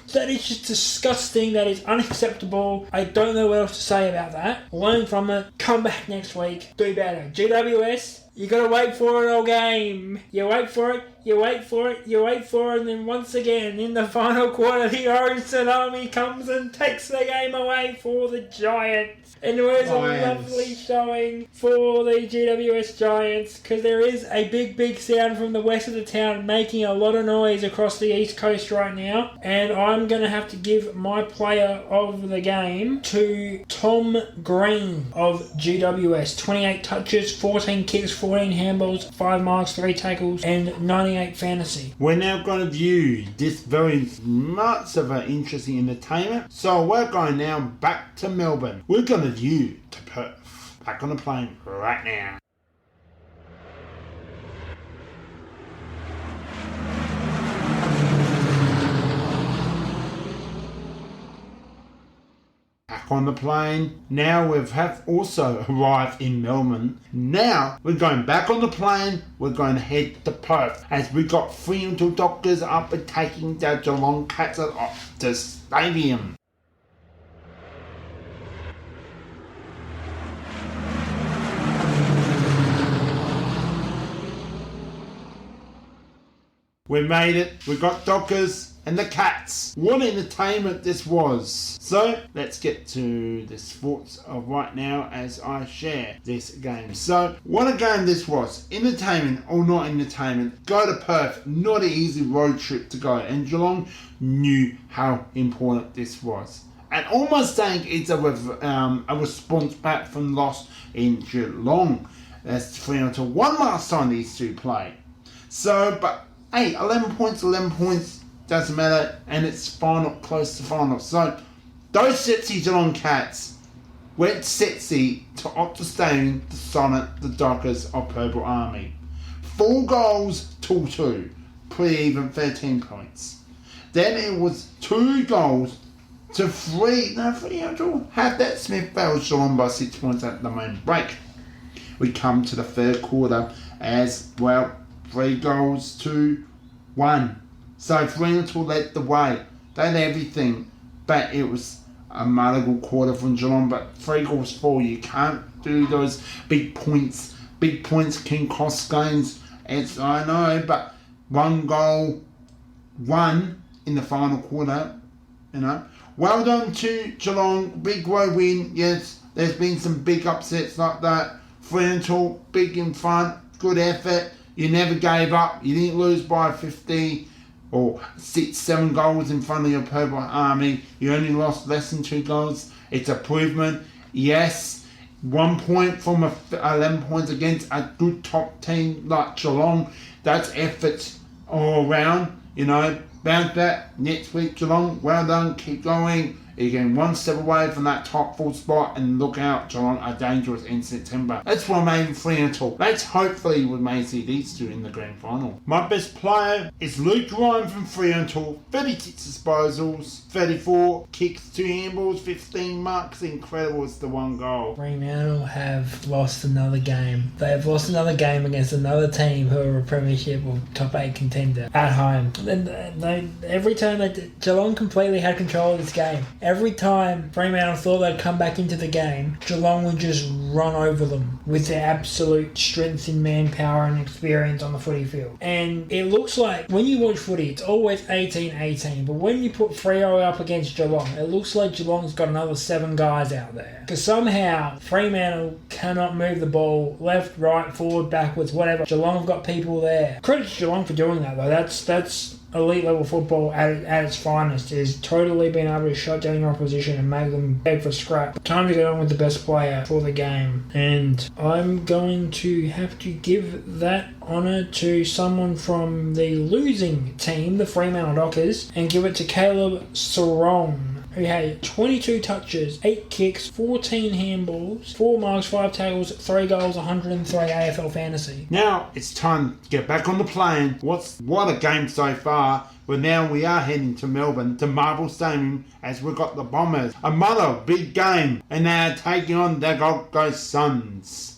disgusting. That is unacceptable. I don't know what else to say about that. Learn from it. Come back next week. Do better. GWS, you gotta wait for it all game. You wait for it, and then once again, in the final quarter, the Orange Tsunami comes and takes the game away for the Giants. And there is a lovely showing for the GWS Giants, because there is a big sound from the west of the town making a lot of noise across the east coast right now. And I'm going to have to give my player of the game to Tom Green of GWS. 28 touches, 14 kicks, 14 handballs, 5 marks, 3 tackles, and 98 fantasy. We're now going to view this very much of an interesting entertainment. So we're going now back to Melbourne. We're going to view to Perth. Back on the plane right now. Back on the plane. Now we have also arrived in Melbourne. Now we're going back on the plane. We're going to head to Perth as we got Fremantle Dockers up and taking the Geelong Cats off the stadium. We made it. We got Dockers and the Cats. What entertainment this was. So let's get to the sports of right now as I share this game. So what a game this was. Entertainment or not entertainment. Go to Perth. Not an easy road trip to go. And Geelong knew how important this was. And almost saying it's a response back from loss in Geelong. That's Fremantle. One last time these two played. So, but hey, 11 points, doesn't matter, and it's final, close to final. So, those sexy Geelong Cats went sexy to Optus Stadium to sonnet the Dockers of Purple Army. 4 goals to 2, pretty even 13 points. Then it was 2 goals to 3. No, Fremantle had that. Smith fell Geelong by 6 points at the main break. We come to the third quarter as well, 3 goals to 1. So Fremantle led the way. They had everything, but it was a mulligan quarter from Geelong. But 3 goals for, you can't do those big points. Big points can cost games. It's, I know, but 1 goal, 1 in the final quarter, you know. Well done to Geelong, big road win. Yes, there's been some big upsets like that. Fremantle, big in front, good effort. You never gave up. You didn't lose by 50 or 6-7 goals in front of your Purple Army. You only lost less than 2 goals. It's improvement. Yes, 1 point from 11 points against a good top team like Geelong. That's effort all around. You know, bounce back next week, Geelong. Well done. Keep going. You're getting 1 step away from that top 4 spot, and look out, Geelong are dangerous in September. That's what made Fremantle. Let's hopefully we may see these two in the grand final. My best player is Luke Ryan from Fremantle. 36 disposals, 34 kicks, 2 handballs, 15 marks. Incredible, it's the 1 goal. Fremantle have lost another game. They have lost another game against another team who are a premiership or top 8 contender at home. Every time Geelong completely had control of this game. Every time Fremantle thought they'd come back into the game, Geelong would just run over them with their absolute strength in manpower and experience on the footy field. And it looks like, when you watch footy, it's always 18-18, but when you put Freo up against Geelong, it looks like Geelong's got another 7 guys out there. Because somehow, Fremantle cannot move the ball left, right, forward, backwards, whatever. Geelong have got people there. Credit to Geelong for doing that, though. That's elite level football at its finest, is totally being able to shut down your opposition and make them beg for scrap. Time to get on with the best player for the game, and I'm going to have to give that honour to someone from the losing team, the Fremantle Dockers, and give it to Caleb Sarong, who had 22 touches, 8 kicks, 14 handballs, 4 marks, 5 tackles, 3 goals, 103 AFL fantasy. Now it's time to get back on the plane. What a game so far. But now we are heading to Melbourne, to Marble Stadium, as we've got the Bombers. Another big game, and they're taking on the Gold Coast Suns.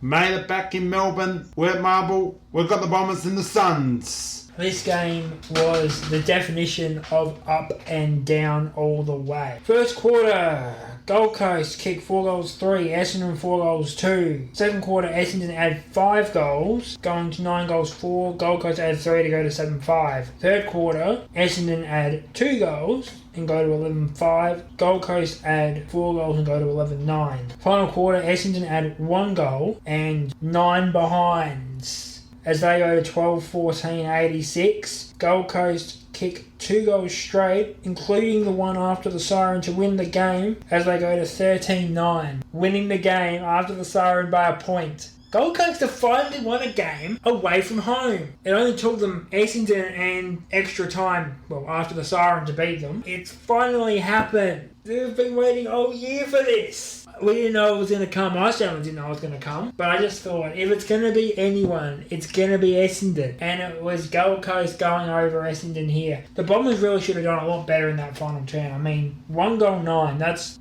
Made it back in Melbourne. We're at Marble. We've got the Bombers and the Suns. This game was the definition of up and down all the way. First quarter, Gold Coast kicked 4 goals 3, Essendon 4 goals 2. Second quarter, Essendon added 5 goals, going to 9 goals 4. Gold Coast added 3 to go to 7-5. Third quarter, Essendon added 2 goals and go to 11-5. Gold Coast add 4 goals and go to 11-9. Final quarter, Essendon added 1 goal and 9 behinds as they go to 12-14-86. Gold Coast kick 2 goals straight, including the one after the siren, to win the game as they go to 13-9, winning the game after the siren by a point. Gold Coast have finally won a game away from home. It only took them Essendon and extra time, well, after the siren, to beat them. It's finally happened. They've been waiting all year for this. We didn't know it was going to come. I certainly didn't know it was going to come. But I just thought, if it's going to be anyone, it's going to be Essendon. And it was Gold Coast going over Essendon here. The Bombers really should have done a lot better in that final turn. I mean, 1 goal 9, that's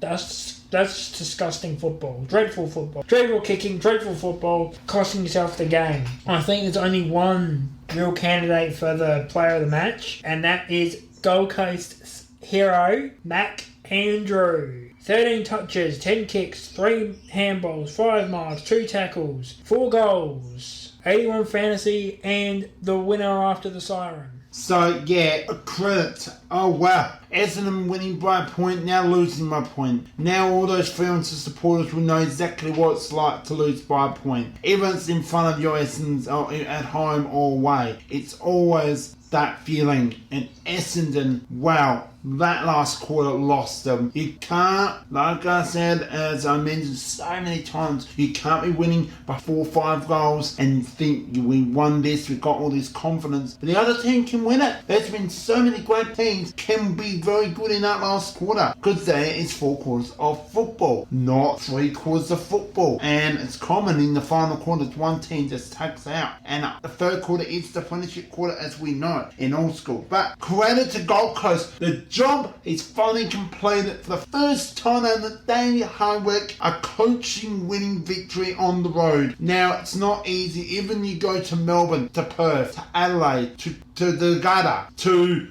disgusting football. Dreadful football. Dreadful kicking, dreadful football, costing yourself the game. I think there's only one real candidate for the player of the match, and that is Gold Coast's hero, Mac Andrew. 13 touches, 10 kicks, 3 handballs, 5 marks, 2 tackles, 4 goals, 81 fantasy, and the winner after the siren. So, yeah, a credit. Oh, wow. Essendon winning by a point, now losing by a point. Now all those Fremantle supporters will know exactly what it's like to lose by a point. Even if it's in front of your Essendons at home or away. It's always that feeling. And Essendon, wow, that last quarter lost them. You can't, like I said, as I mentioned so many times, you can't be winning by 4 or 5 goals and think we won this, we got all this confidence. But the other team can win it. There's been so many great teams can be very good in that last quarter because there is 4 quarters of football, not 3 quarters of football. And it's common in the final quarters, one team just tucks out. And the third quarter is the friendship quarter, as we know in old school. But credit to Gold Coast. The job is finally completed for the first time in the daily hard work, a coaching winning victory on the road. Now, it's not easy. Even you go to Melbourne, to Perth, to Adelaide, to the Gutter, to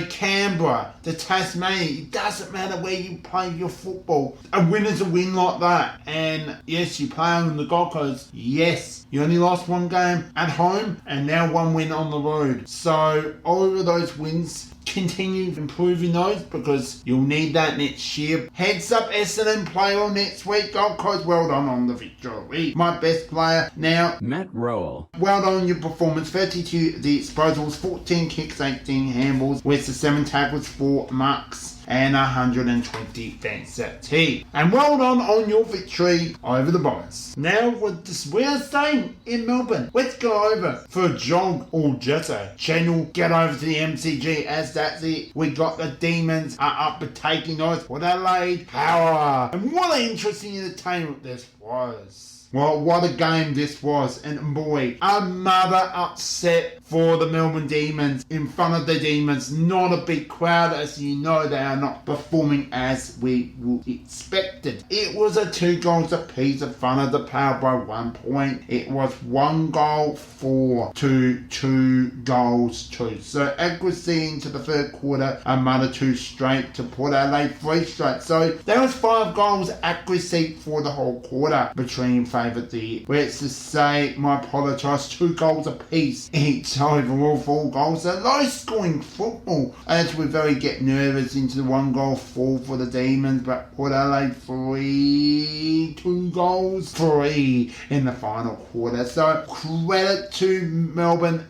Canberra, to Tasmania. It doesn't matter where you play your football. A win is a win like that. And yes, you play on the Gold Coast. Yes, you only lost 1 game at home and now 1 win on the road. So all of those wins, continue improving those because you'll need that next year. Heads up, Essendon play on next week. Gold Coast, well done on the victory. My best player now, Matt Rowell. Well done on your performance. 32 disposals, 14 kicks, 18 handballs, with the 7 tackles, 4 marks, and 120 fantasy. And well done on your victory over the Bombers. Now we're staying in Melbourne. Let's go over for a jog or just a channel. Get over to the MCG as that's it. We got the Demons are up for taking those for Adelaide Power. And what an interesting entertainment this was. Well, what a game this was, and boy, another upset for the Melbourne Demons in front of the Demons. Not a big crowd, as you know, they are not performing as we expected. It was a 2 goals apiece in front of the Power by 1 point. It was 1 goal 4 to 2 goals 2. So accuracy into the third quarter, another 2 straight to Port Adelaide 3 straight. So there was 5 goals accuracy for the whole quarter between favourite the. Let's just say, my apologise, 2 goals apiece each. Overall 4 goals. A low scoring football as we very get nervous into the 1 goal 4 for the Demons, but Port Adelaide 3, 2 goals 3 in the final quarter. So credit to Melbourne,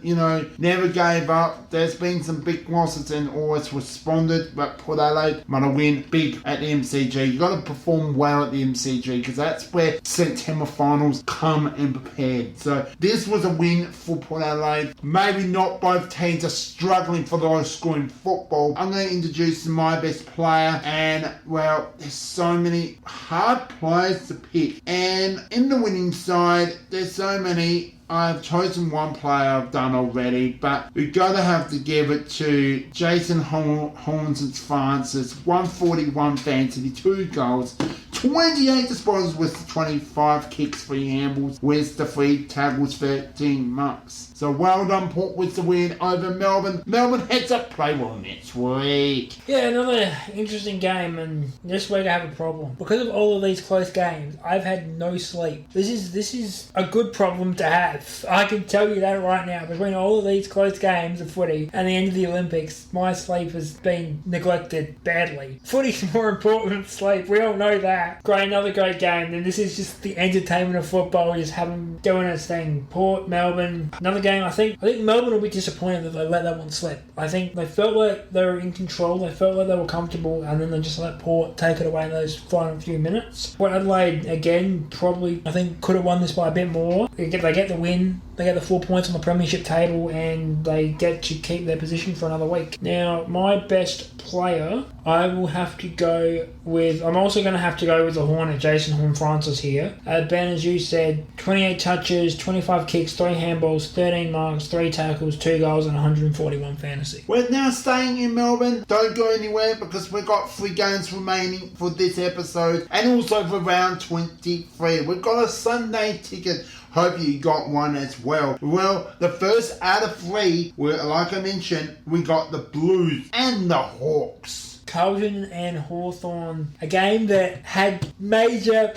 never gave up. There's been some big losses and always responded, but Port Adelaide might have win big at the MCG. You got to perform well at the MCG because that's where September finals come and prepared. So this was a win for Port Adelaide. Maybe not both teams are struggling for the low scoring football. I'm going to introduce my best player, and well, there's so many hard players to pick, and in the winning side there's so many. I've chosen one player I've done already, but we've got to have to give it to Jason Horns and Francis. 141 fantasy, 2 goals, 28 disposals with 25 kicks, 3 handballs, with the 3 tackles, 13 marks. So well done, Port, with the win over Melbourne. Melbourne heads up, play well next week. Yeah, another interesting game, and this week I have a problem. Because of all of these close games, I've had no sleep. This is a good problem to have. I can tell you that right now. Between all of these close games of footy and the end of the Olympics, my sleep has been neglected badly. Footy's more important than sleep. We all know that. Another great game. And this is just the entertainment of football, just having doing its thing. Port, Melbourne, another game. I think Melbourne will be disappointed that they let that one slip. I think they felt like they were in control. They felt like they were comfortable, and then they just let Port take it away in those final few minutes. Port Adelaide, again, probably, I think, could have won this by a bit more. They get the win. They get the 4 points on the premiership table, and they get to keep their position for another week. Now, my best player, I will have to go with... I'm also going to have to go with the Hornet, Jason Horn-Francis here. Ben, as you said, 28 touches, 25 kicks, 3 handballs, 13 marks, 3 tackles, 2 goals, and 141 fantasy. We're now staying in Melbourne. Don't go anywhere because we've got 3 games remaining for this episode, and also for round 23. We've got a Sunday ticket. Hope you got one as well. Well, the first out of 3, like I mentioned, we got the Blues and the Hawks. Carlton and Hawthorn, a game that had major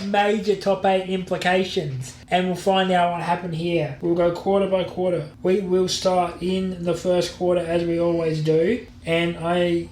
top 8 implications. And we'll find out what happened here. We'll go quarter by quarter. We will start in the first quarter as we always do. And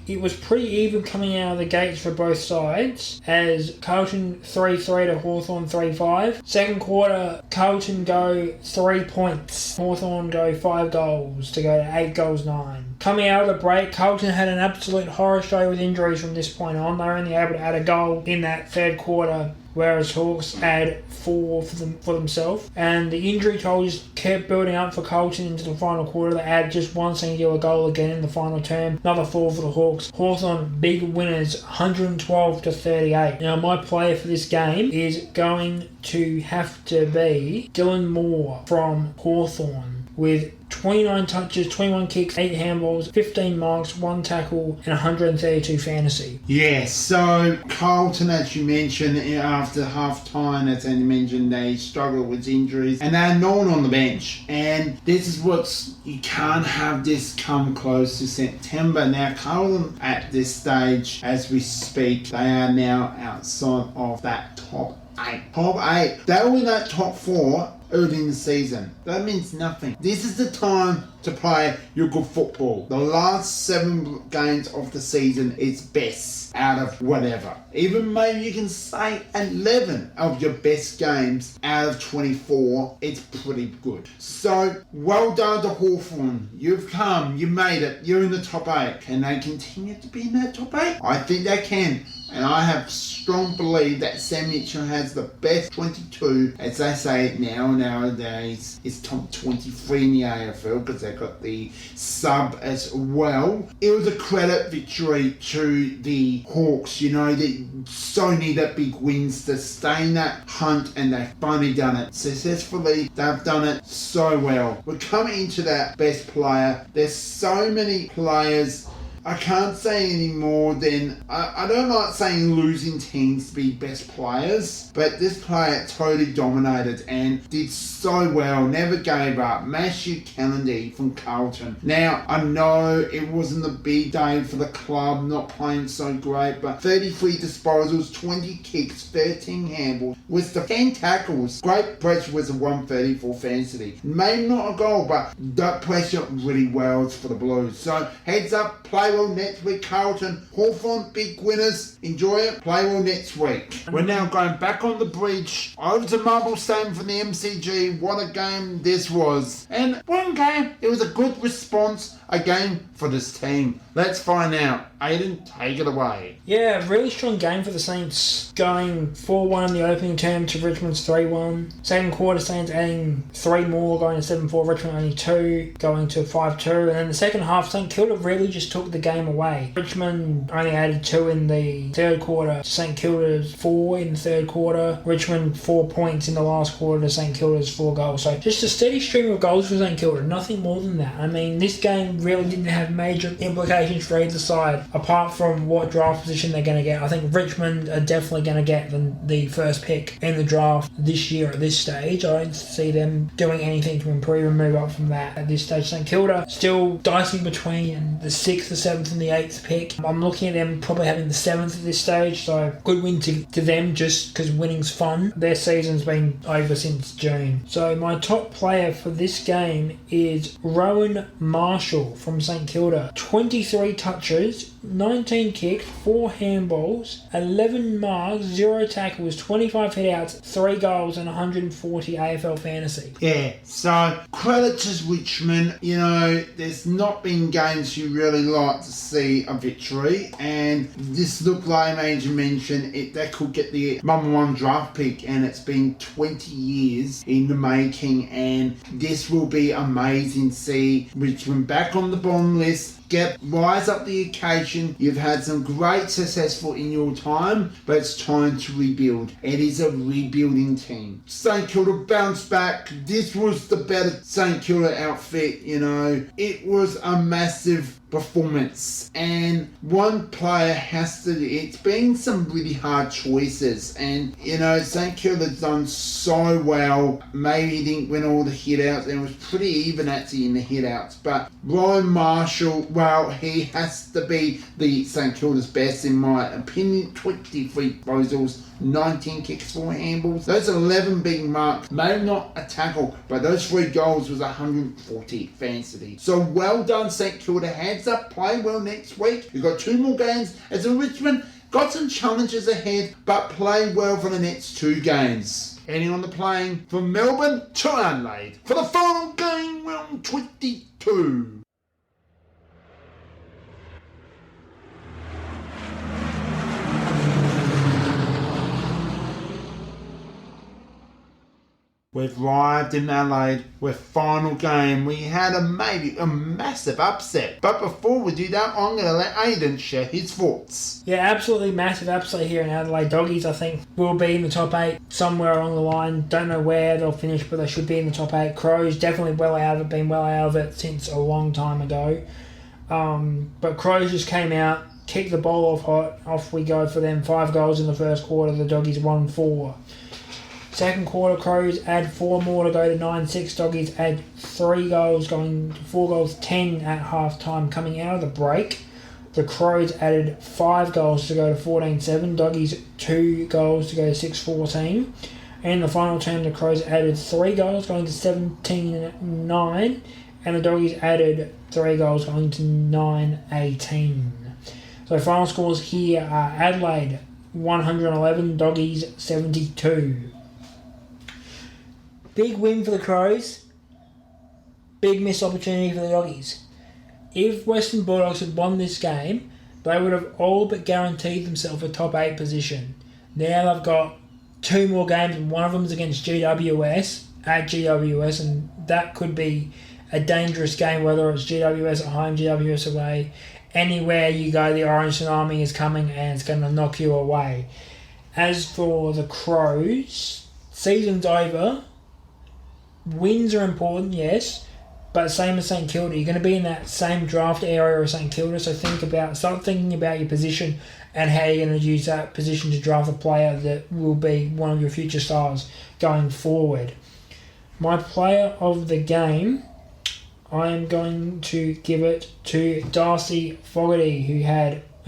it was pretty even coming out of the gates for both sides, as Carlton 3-3 to Hawthorn 3-5. Second quarter, Carlton go 3 points. Hawthorn go 5 goals to go to 8 goals 9. Coming out of the break, Carlton had an absolute horror show with injuries from this point on. They were only able to add a goal in that third quarter, whereas Hawks had 4 for themselves. And the injury toll just kept building up for Carlton into the final quarter. They had just one singular goal again in the final term. Another 4 for the Hawks. Hawthorn, big winners, 112 to 38. Now, my player for this game is going to have to be Dylan Moore from Hawthorn, with 29 touches, 21 kicks, 8 handballs, 15 marks, 1 tackle, and 132 fantasy. Yeah, so Carlton, as you mentioned, after half-time, as I mentioned, they struggled with injuries, and they had no one on the bench. And this is you can't have this come close to September. Now, Carlton, at this stage, as we speak, they are now outside of that top 8. Top 8. They were in that top 4 early in the season. That means nothing. This is the time to play your good football. The last 7 games of the season is best out of whatever. Even maybe you can say 11 of your best games out of 24. It's pretty good. So, well done to Hawthorn. You've come, you made it, you're in the top 8. Can they continue to be in that top 8? I think they can. And I have strong belief that Sam Mitchell has the best 22, as they say it nowadays, is top 23 in the AFL, because they've got the sub as well. It was a credit victory to the Hawks. You know, they so need that big wins to stay in that hunt, and they've finally done it successfully. They've done it so well. We're coming into that best player. There's so many players. I can't say any more than, I don't like saying losing teams to be best players, but this player totally dominated and did so well, never gave up. Matthew Kennedy from Carlton. Now, I know it wasn't a big day for the club, not playing so great, but 33 disposals, 20 kicks, 13 handballs, with the 10 tackles. Great pressure was a 134 fantasy. Maybe not a goal, but that pressure really well for the Blues. So, heads up, play well next week. Carlton, Hawthorn, big winners. Enjoy it. Play well next week. We're now going back on the bridge over to Milestone from the MCG. What a game this was. And one game, it was a good response, a game for this team. Let's find out. Aiden, take it away. Yeah, really strong game for the Saints, going 4-1 in the opening term to Richmond's 3-1. Second quarter, Saints adding 3 more, going to 7-4. Richmond only 2, going to 5-2. And then the second half, St Kilda really just took the game away. Richmond only added 2 in the third quarter to St Kilda's 4 in the third quarter. Richmond 4 points in the last quarter to St Kilda's 4 goals. So just a steady stream of goals for St Kilda, nothing more than that. I mean, this game really didn't have major implications for either side, apart from what draft position they're going to get. I think Richmond are definitely going to get the first pick in the draft this year at this stage. I don't see them doing anything to improve and move up from that at this stage. St Kilda still dicing between the 6th, the 7th and the 8th pick. I'm looking at them probably having the 7th at this stage, so good win to them just because winning's fun. Their season's been over since June. So my top player for this game is Rowan Marshall from St Kilda. 23 touches, 19 kicks, 4 handballs, 11 marks, 0 tackles, 25 hit-outs, 3 goals and 140 AFL fantasy. Yeah, so credit to Richmond. You know, there's not been games you really like to see a victory, and this looked like, as you mentioned, they could get the number 1 draft pick, and it's been 20 years in the making, and this will be amazing to see Richmond back on the bottom list. Rise up the occasion. You've had some great successful in your time, but it's time to rebuild. It is a rebuilding team. St Kilda bounced back. This was the better St Kilda outfit, you know. It was a massive performance. And one player it's been some really hard choices. And, St Kilda's done so well. Maybe he didn't win all the hit-outs, and it was pretty even actually in the hit-outs. But Ryan Marshall, well, he has to be the St Kilda's best in my opinion. 23 disposals, 19 kicks, 4 handballs. Those 11 being marked, maybe not a tackle, but those 3 goals was 140 fancy. So well done, St Kilda. Hands up, play well next week. You've got 2 more games as a Richmond. Got some challenges ahead, but play well for the next 2 games. Heading on the plane from Melbourne to Adelaide for the final game, round 22. We've arrived in Adelaide with final game. We had a massive upset. But before we do that, I'm going to let Aiden share his thoughts. Yeah, absolutely massive upset here in Adelaide. Doggies, I think, will be in the top 8 somewhere along the line. Don't know where they'll finish, but they should be in the top 8. Crows, definitely well out of it, been well out of it since a long time ago. But Crows just came out, kicked the ball off hot. Off we go for them. 5 goals in the first quarter. The Doggies won 4. Second quarter, Crows add 4 more to go to 9-6. Doggies add 3 goals, going to 4 goals, 10 at half time. Coming out of the break, the Crows added 5 goals to go to 14-7. Doggies 2 goals to go to 6-14. And in the final term, the Crows added 3 goals, going to 17-9. And the Doggies added 3 goals, going to 9-18. So final scores here are Adelaide 111, Doggies 72. Big win for the Crows. Big missed opportunity for the Doggies. If Western Bulldogs had won this game, they would have all but guaranteed themselves a top 8 position. Now they've got 2 more games, and one of them is against GWS, at GWS, and that could be a dangerous game, whether it's GWS at home, GWS away. Anywhere you go, the Orange Tsunami is coming and it's going to knock you away. As for the Crows, season's over. Wins are important, yes, but same as St Kilda. You're going to be in that same draft area as St Kilda, so start thinking about your position and how you're going to use that position to draft a player that will be one of your future stars going forward. My player of the game, I am going to give it to Darcy Fogarty, who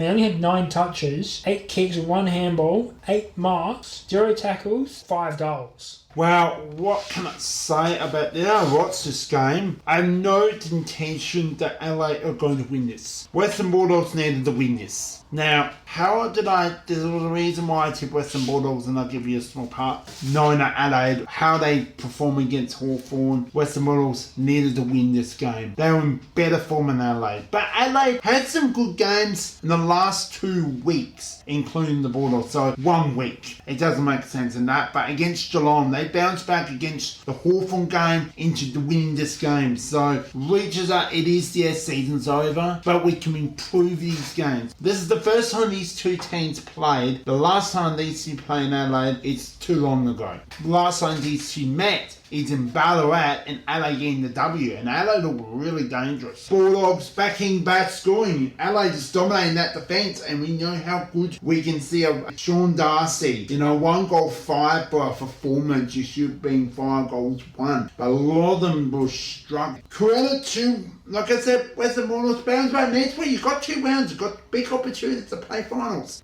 only had 9 touches, 8 kicks, 1 handball, 8 marks, 0 tackles, 5 goals. Well, what can I say about watched this game? I have no intention that LA are going to win this. Western Bulldogs needed to win this. Now, there's a reason why I tipped Western Bulldogs, and I'll give you a small part. Knowing that Adelaide, how they perform against Hawthorn, Western Bulldogs needed to win this game. They were in better form than Adelaide. But Adelaide had some good games in the last 2 weeks, including the Bulldogs. So 1 week. It doesn't make sense in that. But against Geelong, they bounced back against the Hawthorn game into winning this game. So it is their season's over, but we can improve these games. This is the first time these 2 teams played. The last time these 2 played in Adelaide, it's too long ago. The last time these 2 met is in Ballarat, and Adelaide getting the W, and Adelaide look really dangerous. Bulldogs backing back scoring. Adelaide is dominating that defence, and we know how good we can see of Sean Darcy. 1 goal, 5 by performance. You should have been 5 goals, 1. But a lot of them were struggling. Credit to, like I said, Western Bulldogs bounce back next week. You've got 2 rounds. You've got big opportunities to play finals.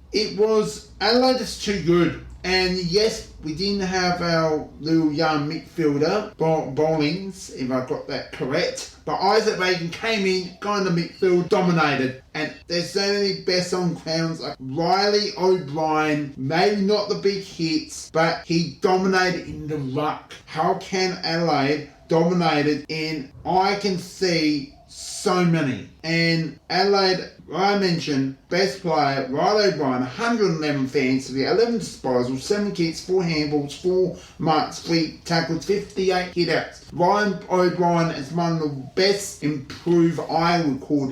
Adelaide is too good. And yes, we didn't have our little young midfielder, Bowlings, if I got that correct. But Isaac Reagan came in, got in the midfield, dominated. And there's so many best on grounds like Riley O'Brien, maybe not the big hits, but he dominated in the ruck. How can Adelaide dominate it? I can see so many. And Adelaide, I mentioned, best player, Riley O'Brien, 111 fancy, 11 disposals, 7 kicks, 4 handballs, 4 marks, 3 tackles, 58 hit-outs. Ryan O'Brien is one of the best improved ruckmen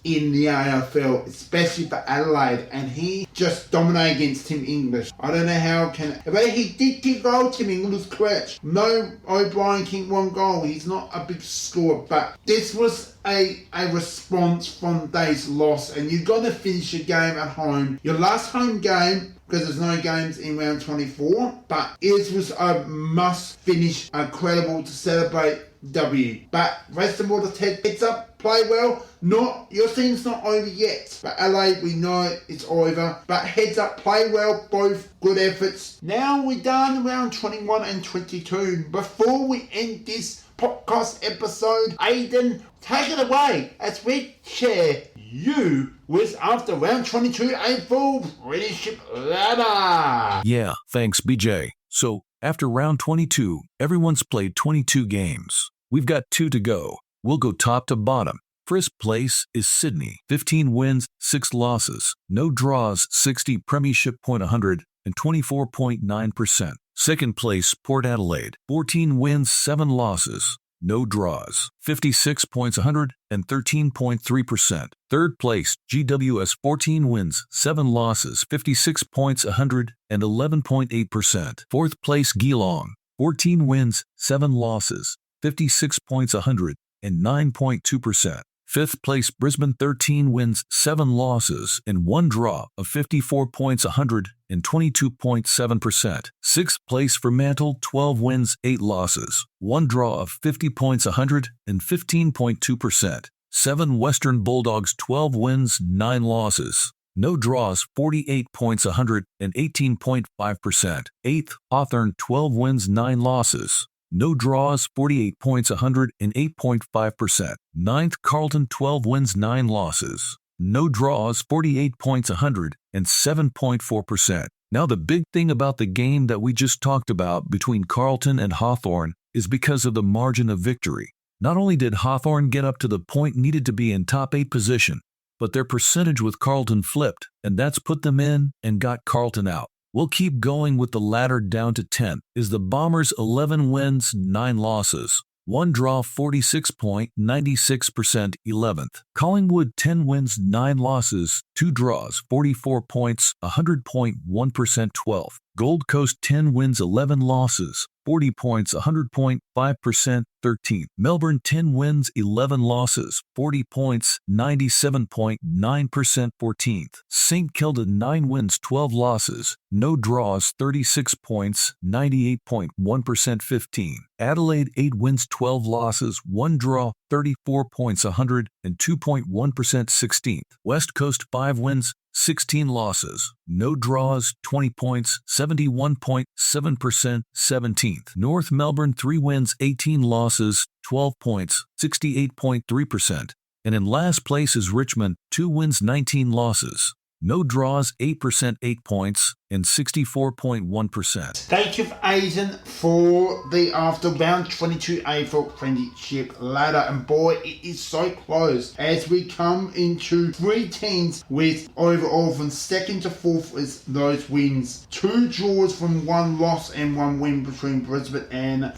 in the AFL, especially for Adelaide, and he just dominated against Tim English. I don't know how but he did kick goal, Tim English, correct. No O'Brien kicked one goal. He's not a big scorer, but this was a response from day's loss, and you've got to finish your game at home. Your last home game, because there's no games in round 24, but it was a must finish, incredible to celebrate W. But rest of all the heads up, play well. Your season's not over yet. But Adelaide, we know it's over. But heads up, play well, both good efforts. Now we're done round 21 and 22. Before we end this podcast episode, Aiden, take it away as we share you with after round 22 AFL Premiership ladder. Yeah, thanks BJ. So after round 22, everyone's played 22 games. We've got 2 to go. We'll go top to bottom. First place is Sydney, 15 wins, 6 losses, no draws, 60 Premiership point 100 and 24.9%. Second place, Port Adelaide, 14 wins, 7 losses, no draws, 56 points 100 and 13.3%. Third place, GWS, 14 wins, 7 losses, 56 points 100 and 11.8%. Fourth place, Geelong, 14 wins, 7 losses, 56 points 100 and 9.2%. Fifth place, Brisbane, 13 wins, 7 losses, and 1 draw of 54 points 100 and 22.7%. Sixth place, Fremantle, 12 wins, 8 losses, 1 draw of 50 points 100 and 15.2%. 7 Western Bulldogs, 12 wins, 9 losses, no draws, 48 points 100 and 18.5%. Eighth, Hawthorn, 12 wins, 9 losses, no draws, 48 points 100 and 8.5%. Ninth, Carlton, 12 wins, 9 losses, no draws, 48 points 100 and 7.4%. Now the big thing about the game that we just talked about between Carlton and Hawthorn is because of the margin of victory. Not only did Hawthorn get up to the point needed to be in top 8 position, but their percentage with Carlton flipped, and that's put them in and got Carlton out. We'll keep going with the ladder down to 10th is the Bombers, 11 wins, 9 losses, 1 draw, 46.96%, 11th. Collingwood, 10 wins, 9 losses, 2 draws, 44 points, 100.1%, 12th. Gold Coast, 10 wins, 11 losses, 40 points, 100.5%, 13th. Melbourne, 10 wins, 11 losses, 40 points, 97.9%, 14th. St. Kilda, 9 wins, 12 losses, no draws, 36 points, 98.1%, 15. Adelaide, 8 wins, 12 losses, 1 draw, 34 points, 100 and 2.1%, 16th. West Coast, 5 wins, 16 losses, no draws, 20 points, 71.7%, 17th. North Melbourne, 3 wins, 18 losses, 12 points, 68.3%. And in last place is Richmond, 2 wins, 19 losses, no draws, 8%, 8 points, and 64.1%. Thank you, Aidan, for the after round 22 AFL Premiership ladder. And boy, it is so close as we come into 3 teams with overall from 2nd to 4th is those wins. 2 draws from 1 loss and 1 win between Brisbane and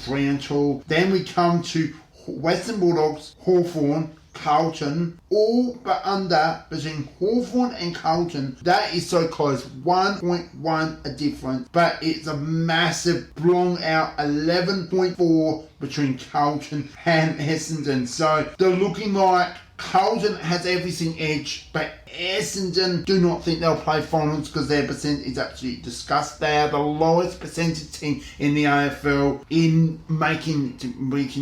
Fremantle. Then we come to Western Bulldogs, Hawthorn, Carlton, all but under between Hawthorn and Carlton. That is so close, 1.1 a difference, but it's a massive blown out 11.4 between Carlton and Essendon. So they're looking like Carlton has everything edge, but Essendon do not think they'll play finals because their percent is absolutely disgusting. They are the lowest percentage team in the AFL in reaching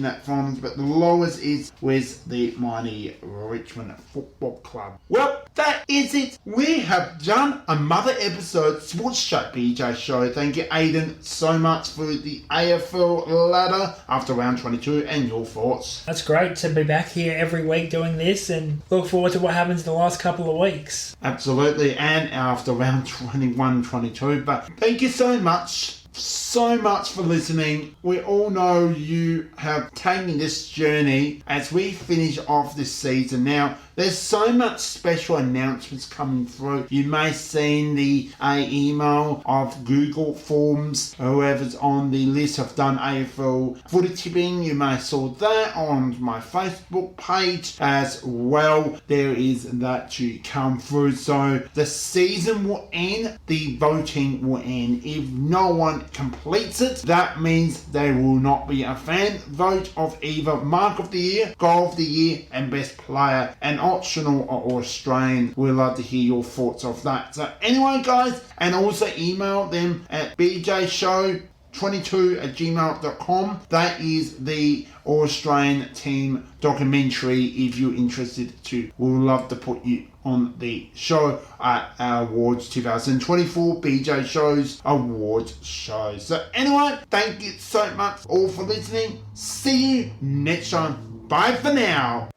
that finals, but the lowest is with the mighty Richmond Football Club. Well, that is it. We have done another episode Sports Chat BJ Show. Thank you, Aidan, so much for the AFL ladder after round 22 and your thoughts. That's great to be back here every week doing this, and look forward to what happens in the last couple of weeks. Absolutely, and after round 21-22. But thank you so much for listening. We all know you have taken this journey as we finish off this season. Now, There's so much special announcements coming through. You may have seen the email of Google Forms. Whoever's on the list have done AFL footy tipping. You may have saw that on my Facebook page as well. There is that to come through. So the season will end, the voting will end. If no one completes it, that means there will not be a fan vote of either Mark of the Year, Goal of the Year and Best Player, and optional or Australian. We'd love to hear your thoughts of that. So anyway guys, and also email them at bjshow22@gmail.com. That is the Australian team documentary if you're interested to. We'd love to put you on the show at our Awards 2024 BJ Shows Awards show. So anyway, thank you so much all for listening. See you next time. Bye for now.